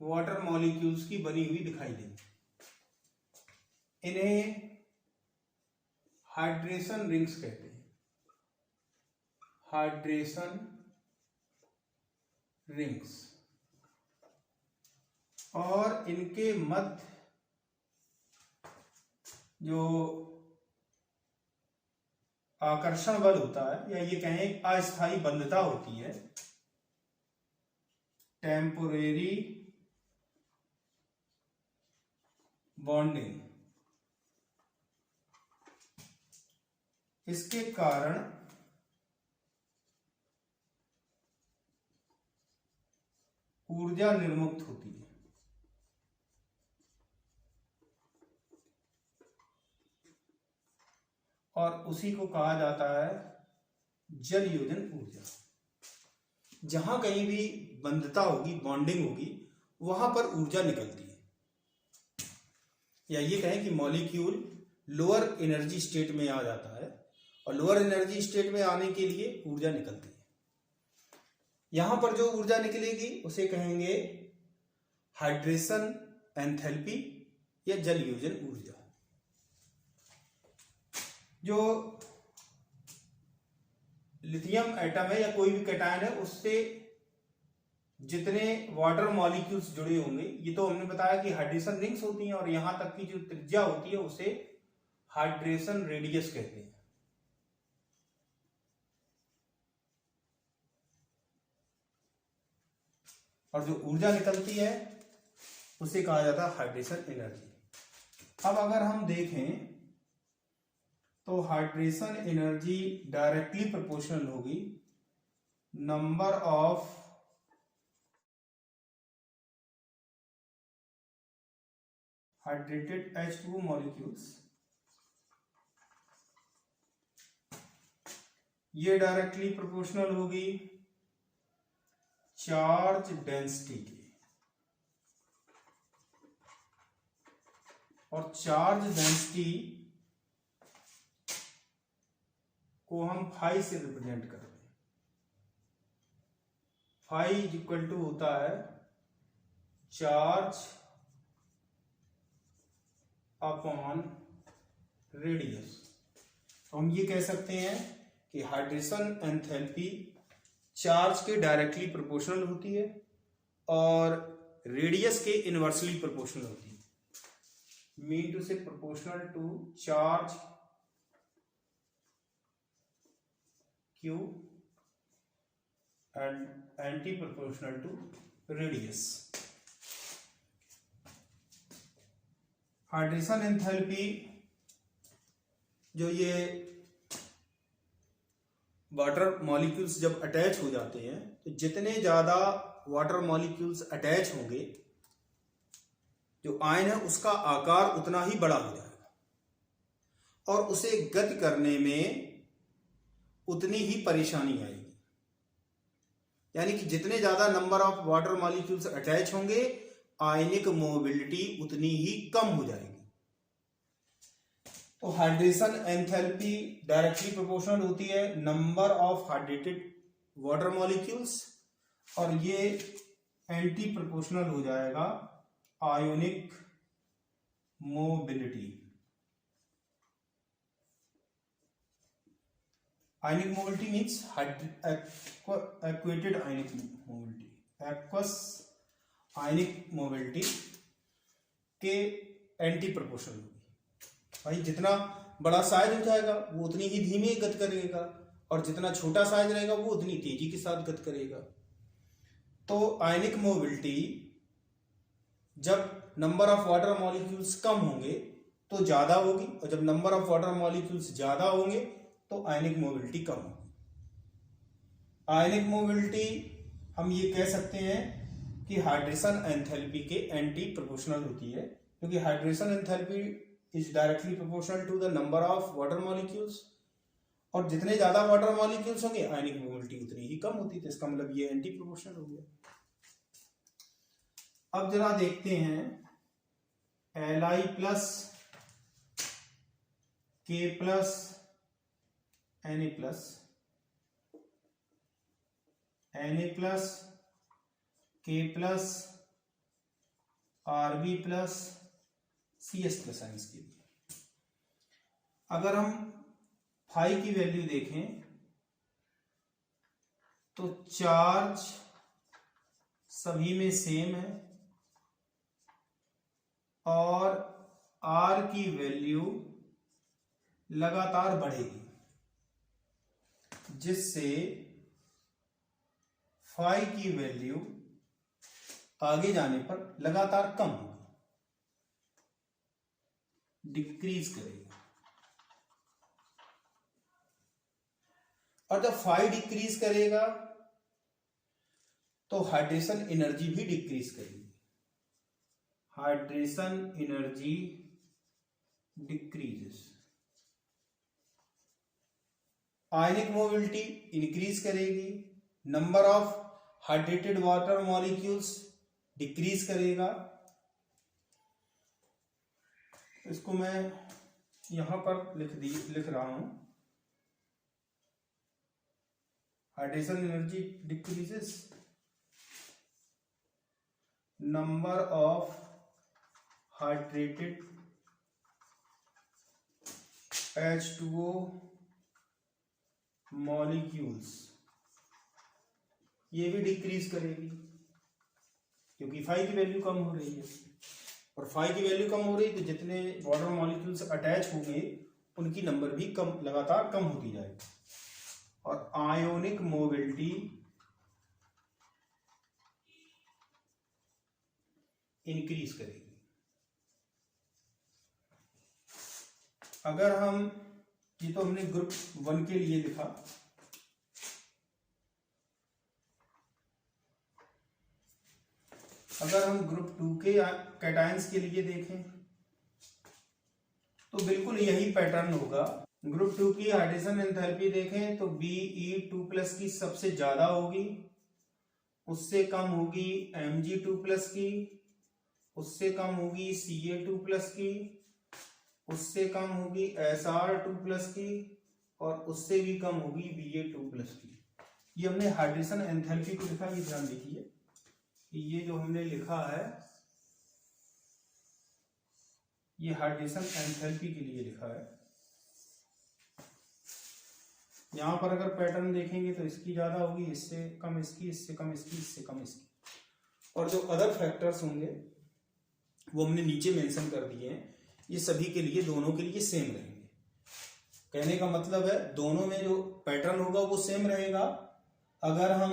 वाटर मॉलिक्यूल्स की बनी हुई दिखाई देंगी। इन्हें हाइड्रेशन रिंग्स कहते हैं, हाइड्रेशन रिंग्स। और इनके मध्य जो आकर्षण बल होता है या ये कहें अस्थायी बंधता होती है, टेम्पोरेरी बॉन्डिंग, इसके कारण ऊर्जा निर्मुक्त होती है। और उसी को कहा जाता है जल योजन ऊर्जा। जहां कहीं भी बंधता होगी, बॉन्डिंग होगी, वहां पर ऊर्जा निकलती है, या ये कहें कि मॉलिक्यूल लोअर एनर्जी स्टेट में आ जाता है और लोअर एनर्जी स्टेट में आने के लिए ऊर्जा निकलती है। यहां पर जो ऊर्जा निकलेगी उसे कहेंगे हाइड्रेशन एंथैल्पी या जल योजन ऊर्जा। जो लिथियम एटम है या कोई भी कैटायन है उससे जितने वाटर मॉलिक्यूल्स जुड़े होंगे, ये तो हमने बताया कि हाइड्रेशन रिंग्स होती हैं, और यहां तक की जो त्रिज्या होती है उसे हाइड्रेशन रेडियस कहते हैं। और जो ऊर्जा निकलती है उसे कहा जाता है हाइड्रेशन एनर्जी। अब अगर हम देखें तो हाइड्रेशन एनर्जी डायरेक्टली प्रोपोर्शनल होगी number of hydrated H2O molecules. ये डायरेक्टली प्रोपोर्शनल होगी चार्ज डेंसिटी के, और चार्ज डेंसिटी को हम फाई से रिप्रेजेंट करते हैं। फाई इज इक्वल टू होता है चार्ज अपॉन रेडियस। तो हम ये कह सकते हैं कि हाइड्रेशन एंथैल्पी चार्ज के डायरेक्टली प्रोपोर्शनल होती है और रेडियस के इनवर्सली प्रोपोर्शनल होती है। मीन टू से proportional to charge q and anti proportional to radius. Hydration enthalpy जो ये वाटर मॉलिक्यूल्स जब अटैच हो जाते हैं तो जितने ज्यादा वाटर मॉलिक्यूल्स अटैच होंगे जो आयन है उसका आकार उतना ही बड़ा हो जाएगा और उसे गति करने में उतनी ही परेशानी आएगी। यानी कि जितने ज्यादा number of water molecules attach होंगे आयनिक मोबिलिटी उतनी ही कम हो जाएगी। तो हाइड्रेशन एंथैल्पी डायरेक्टली प्रोपोर्शनल होती है number of hydrated water molecules और ये एंटी प्रोपोर्शनल हो जाएगा आयोनिक मोबिलिटी। आयनिक मोबिलिटी मीन्स एक्वेटेड आयनिक मोबिलिटी, एक्वस आयनिक मोबिलिटी के एंटी प्रोपोर्शनल होगी। भाई जितना बड़ा साइज हो जाएगा वो उतनी ही धीमी गति करेगा और जितना छोटा साइज रहेगा वो उतनी तेजी के साथ गति करेगा। तो आयनिक मोबिलिटी जब नंबर ऑफ वाटर मॉलिक्यूल्स कम होंगे तो ज्यादा होगी और जब नंबर ऑफ वाटर मॉलिक्यूल्स ज्यादा होंगे तो आयनिक मोबिलिटी कम होगी। आयनिक मोबिलिटी हम ये कह सकते हैं कि हाइड्रेशन एंथैल्पी के एंटी प्रोपोर्शनल होती है क्योंकि hydration enthalpy is directly proportional to the number of water molecules और जितने ज्यादा वाटर मॉलिक्यूल्स होंगे आयनिक मोबिलिटी उतनी ही कम होती है। तो इसका मतलब ये एंटी प्रोपोर्शनल हो गया। अब जरा देखते हैं Li प्लस के प्लस Na प्लस के plus Rb plus Cs plus ions के लिए। अगर हम फाई की वैल्यू देखें तो चार्ज सभी में सेम है और R की वैल्यू लगातार बढ़ेगी जिससे फाई की वैल्यू आगे जाने पर लगातार कम होगी, डिक्रीज करेगा। और जब फाई डिक्रीज करेगा तो हाइड्रेशन एनर्जी भी डिक्रीज करेगी। Hydration energy decreases. Ionic mobility increase करेगी, number of hydrated water molecules decrease करेगा। इसको मैं यहां पर लिख रहा हूं, hydration energy decreases, number of hydrated H2O molecules ये भी डिक्रीज करेगी क्योंकि फाई की वैल्यू कम हो रही है और फाई की वैल्यू कम हो रही है तो जितने वाटर मॉलिक्यूल्स अटैच होंगे उनकी नंबर भी कम लगातार कम होती जाएगी और आयोनिक मोबिलिटी इंक्रीज करेगी। अगर हम ये तो हमने ग्रुप 1 के लिए लिखा, अगर हम ग्रुप 2 के कैटायंस के लिए देखें तो बिल्कुल यही पैटर्न होगा। ग्रुप 2 की हाइड्रेशन एंथैल्पी देखें तो Be2+ की सबसे ज्यादा होगी, उससे कम होगी Mg2+ की, उससे कम होगी Ca2+ की, उससे कम होगी Sr2+ की और उससे भी कम होगी Ba2+T। ये हमने हाइड्रेशन एंथैल्पी को लिखा, ये ध्यान देखिए कि ये जो हमने लिखा है ये हाइड्रेशन एंथैल्पी के लिए लिखा है। यहां पर अगर पैटर्न देखेंगे तो इसकी ज्यादा होगी, इससे कम इसकी, इससे कम इसकी, इससे कम इसकी, और जो अदर फैक्टर्स होंगे वो हमने नीचे मेंशन कर दिए हैं। ये सभी के लिए, दोनों के लिए सेम रहेंगे। कहने का मतलब है दोनों में जो पैटर्न होगा वो सेम रहेगा। अगर हम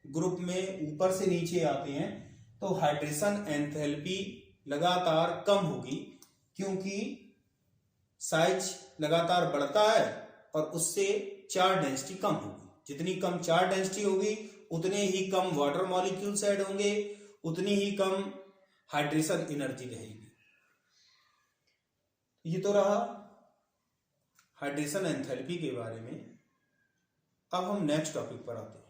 ग्रुप में ऊपर से नीचे आते हैं तो हाइड्रेशन एंथैल्पी लगातार कम होगी, क्योंकि साइज लगातार बढ़ता है और उससे चार्ज डेंसिटी कम होगी। जितनी कम चार्ज डेंसिटी होगी उतने ही कम वाटर मॉलिक्यूल्स ऐड होंगे, उतनी ही कम हाइड्रेशन एनर्जी रहेगी। ये तो रहा हाइड्रेशन एंथैल्पी के बारे में। अब हम नेक्स्ट टॉपिक पर आते हैं।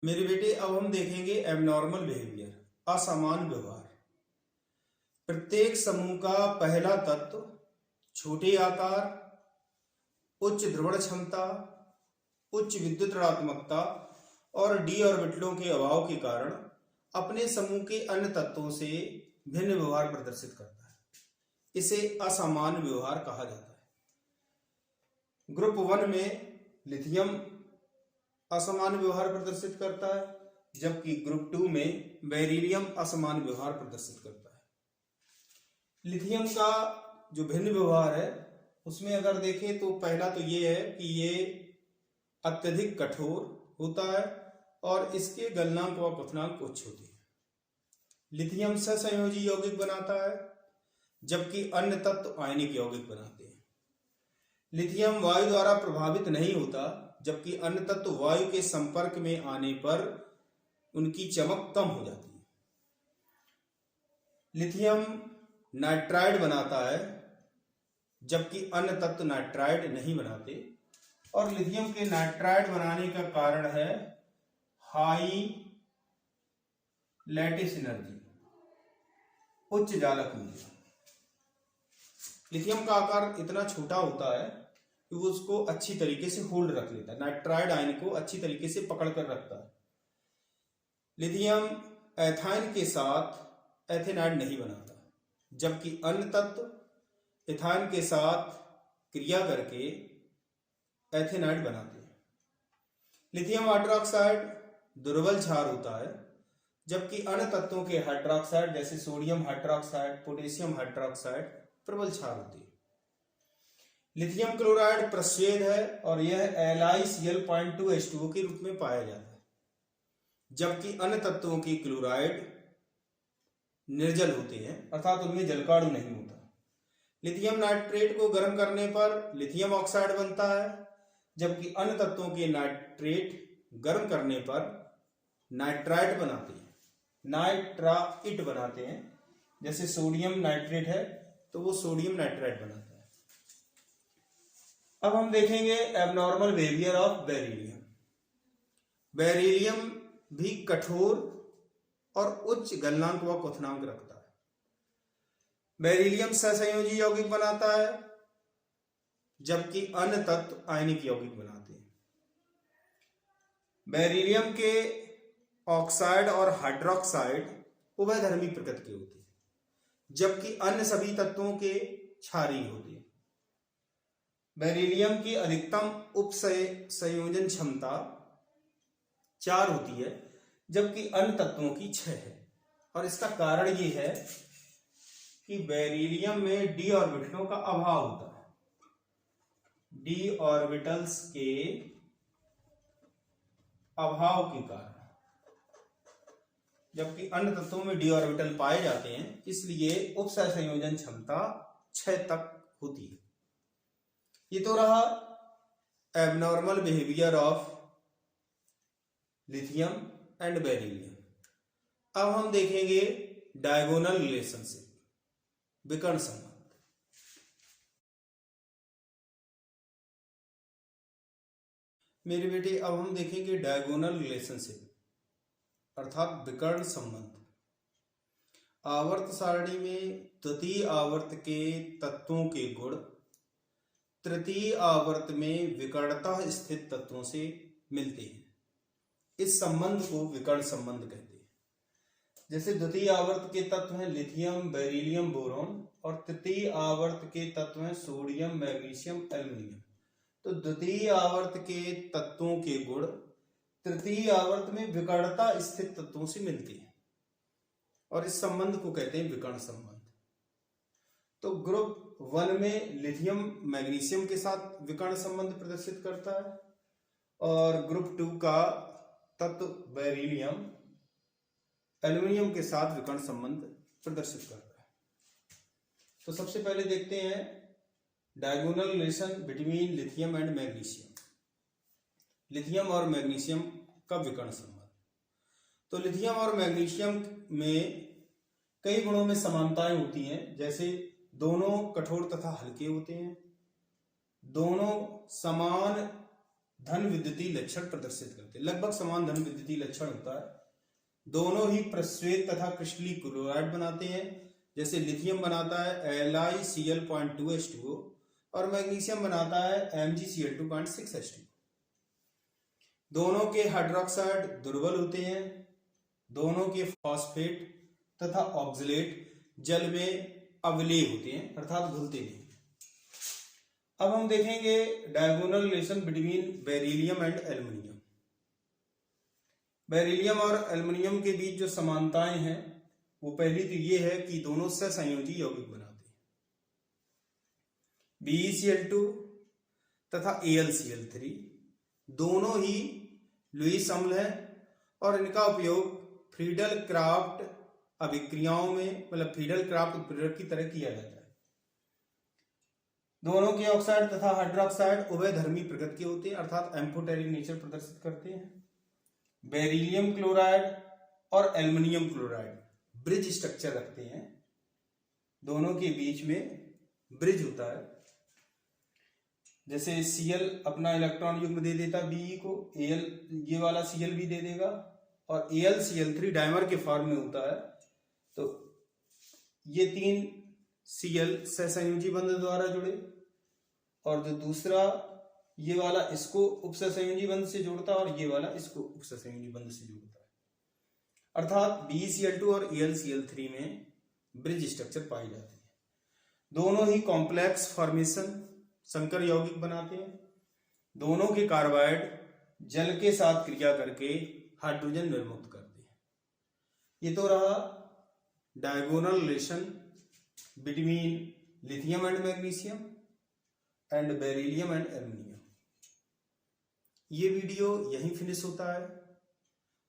मेरे बेटे अब हम देखेंगे एबनॉर्मल बिहेवियर, असामान्य व्यवहार। प्रत्येक समूह का पहला तत्व छोटे आकार, उच्च ध्रुवण क्षमता, उच्च विद्युत ऋणात्मकता और डी ऑर्बिटलों के अभाव के कारण अपने समूह के अन्य तत्वों से भिन्न व्यवहार प्रदर्शित करता है। इसे असामान्य व्यवहार कहा जाता है। ग्रुप 1 में लिथियम असामान्य व्यवहार प्रदर्शित करता है, जबकि ग्रुप 2 में बेरिलियम असामान्य व्यवहार प्रदर्शित करता है। लिथियम का जो भिन्न व्यवहार है उसमें अगर देखें तो पहला तो ये है कि ये अत्यधिक कठोर होता है और इसके गलनांक व क्वथनांक उच्च होते हैं। लिथियम सहसंयोजी यौगिक बनाता है, जबकि अन्य तत्व आयनिक यौगिक बनाते हैं। लिथियम वायु द्वारा प्रभावित नहीं होता, जबकि अन्य तत्व वायु के संपर्क में आने पर उनकी चमक कम हो जाती है। लिथियम नाइट्राइड बनाता है, जबकि अन्य तत्व नाइट्राइड नहीं बनाते। और लिथियम के नाइट्राइड बनाने का कारण है हाई लैटिस एनर्जी, उच्च जालक ऊर्जा। लिथियम का आकार इतना छोटा होता है कि वो उसको अच्छी तरीके से होल्ड रख लेता है, नाइट्राइड आयन को अच्छी तरीके से पकड़ कर रखता है। लिथियम एथाइन के साथ एथेनाइड नहीं बनाता, जबकि अन्य तत्व एथाइन के साथ क्रिया करके एथेनाइड बनाते हैं। लिथियम हाइड्रोक्साइड दुर्बल क्षार होता है, जबकि अन्य तत्वों के हाइड्रोक्साइड जैसे सोडियम हाइड्रोक्साइड, पोटेशियम हाइड्रोक्साइड प्रबल क्षार होते हैं। लिथियम क्लोराइड प्रच्छेद है और यह LiCl.2H2O के रूप में पाया जाता है, जबकि अन्य तत्वों की क्लोराइड निर्जल होते हैं, अर्थात उनमें जलकाणु नहीं होता। लिथियम नाइट्रेट को गर्म करने पर लिथियम ऑक्साइड बनता है, जबकि अन्य तत्वों के नाइट्रेट गर्म करने पर नाइट्राइट बनाते हैं, नाइट्राइट बनाते हैं। जैसे सोडियम नाइट्रेट है तो वो सोडियम नाइट्राइट बनाता है। अब हम देखेंगे abnormal behaviour of beryllium. Beryllium भी कठोर और उच्च गलनांक व क्वथनांक रखता है। बेरिलियम सहसंयोजी यौगिक बनाता है, जबकि अन्य तत्व आयनिक यौगिक बनाते हैं। बेरिलियम के ऑक्साइड और हाइड्रोक्साइड उभयधर्मी प्रकृति के होते हैं, जबकि अन्य सभी तत्वों के क्षारीय होते हैं। बेरिलियम की अधिकतम उपसंयोजन क्षमता 4 होती है, जबकि अन्य तत्वों की 6 है। और इसका कारण ये है कि बेरिलियम में डी ऑर्बिटलों का अभाव होता है। डी ऑर्बिटल्स के अभाव के कारण, जबकि अन्य तत्वों में डी ऑर्बिटल पाए जाते हैं, इसलिए उपसंयोजन क्षमता 6 तक होती है। ये तो रहा abnormal behaviour of lithium and beryllium. अब हम देखेंगे डायगोनल रिलेशनशिप, विकर्ण संबंध। मेरे बेटे अब हम देखेंगे डायगोनल रिलेशनशिप अर्थात विकर्ण संबंध। आवर्त सारणी में द्वितीय आवर्त के तत्वों के गुण तृतीय आवर्त में विकर्णता स्थित तत्वों से मिलते हैं। इस संबंध को विकर्ण संबंध कहते हैं। जैसे द्वितीय आवर्त के तत्व हैं लिथियम, बेरिलियम, बोरॉन, और तृतीय आवर्त के तत्व हैं सोडियम, मैग्नीशियम, एल्युमिनियम। तो द्वितीय आवर्त के तत्वों के गुण तृतीय आवर्त में विकर्णता स्थित तत्वों से मिलते हैं और इस संबंध को कहते हैं विकर्ण संबंध। तो ग्रुप 1 में लिथियम मैग्नीशियम के साथ विकर्ण संबंध प्रदर्शित करता है और ग्रुप 2 का तत्व बेरिलियम एल्युमिनियम के साथ विकर्ण संबंध प्रदर्शित करता है। तो सबसे पहले देखते हैं diagonal relation between lithium and magnesium. Lithium और मैग्नीशियम का विकर्ण संबंध। तो लिथियम और मैग्नीशियम में कई गुणों में समानताएं होती हैं, जैसे दोनों कठोर तथा हल्के होते हैं, दोनों समान धन विद्युतीय लक्षण प्रदर्शित करते हैं, लगभग समान धन विद्युतीय लक्षण होता है, दोनों ही प्रश्वेत तथा क्रिस्टलीय क्लोराइड बनाते हैं, जैसे लिथियम बनाता है LiCl.2H2O और मैग्नीशियम बनाता है MgCl2.6H2O। दोनों के हाइड्रोक्साइड दुर्बल होते हैं, दोनों के फॉस्फेट तथा ऑक्सलेट जल में अवलेय होते हैं अर्थात घुलते नहीं। अब हम देखेंगे diagonal relation between beryllium and aluminium. Beryllium और एल्युमिनियम के बीच जो समानताएं हैं वो पहली तो ये है कि दोनों सहसंयोजी यौगिक बनाते हैं। BeCl2 तथा AlCl3 दोनों ही लुईस अम्ल है और इनका उपयोग फ्रीडल क्राफ्ट अभिक्रियाओं में मतलब फ्रीडल क्राफ्ट उत्प्रेरक की तरह किया जाता है। दोनों के ऑक्साइड तथा हाइड्रोक्साइड उभयधर्मी प्रकृति के होते हैं अर्थात एम्फोटेरिक नेचर प्रदर्शित करते हैं। बेरिलियम क्लोराइड और एल्युमिनियम क्लोराइड ब्रिज स्ट्रक्चर रखते हैं, दोनों के बीच में ब्रिज होता है। जैसे Cl अपना इलेक्ट्रॉन युग्म दे देता Be को, Al ये वाला Cl भी दे देगा और AlCl3 डायमर के फॉर्म में होता है। तो ये 3 Cl सहसंयोजी बंध द्वारा जुड़े और जो दूसरा ये वाला इसको उपसहसंयोजी बंध से जोड़ता है और ये वाला इसको उपसहसंयोजी बंध से जोड़ता है, अर्थात BeCl2 और AlCl3 में ब्रिज स्ट्रक्चर पाई जाती है। दोनों ही कॉम्प्लेक्स फॉर्मेशन संकर यौगिक बनाते हैं, दोनों के कार्बाइड जल के साथ क्रिया करके हाइड्रोजन निर्मुक्त करते हैं। ये तो रहा diagonal relation between lithium and magnesium and beryllium and aluminium. ये वीडियो यहीं फिनिश होता है।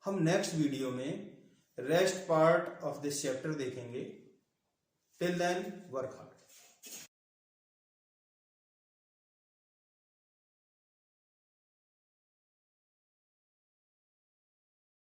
हम नेक्स्ट वीडियो में rest part of this chapter देखेंगे। Till then work hard.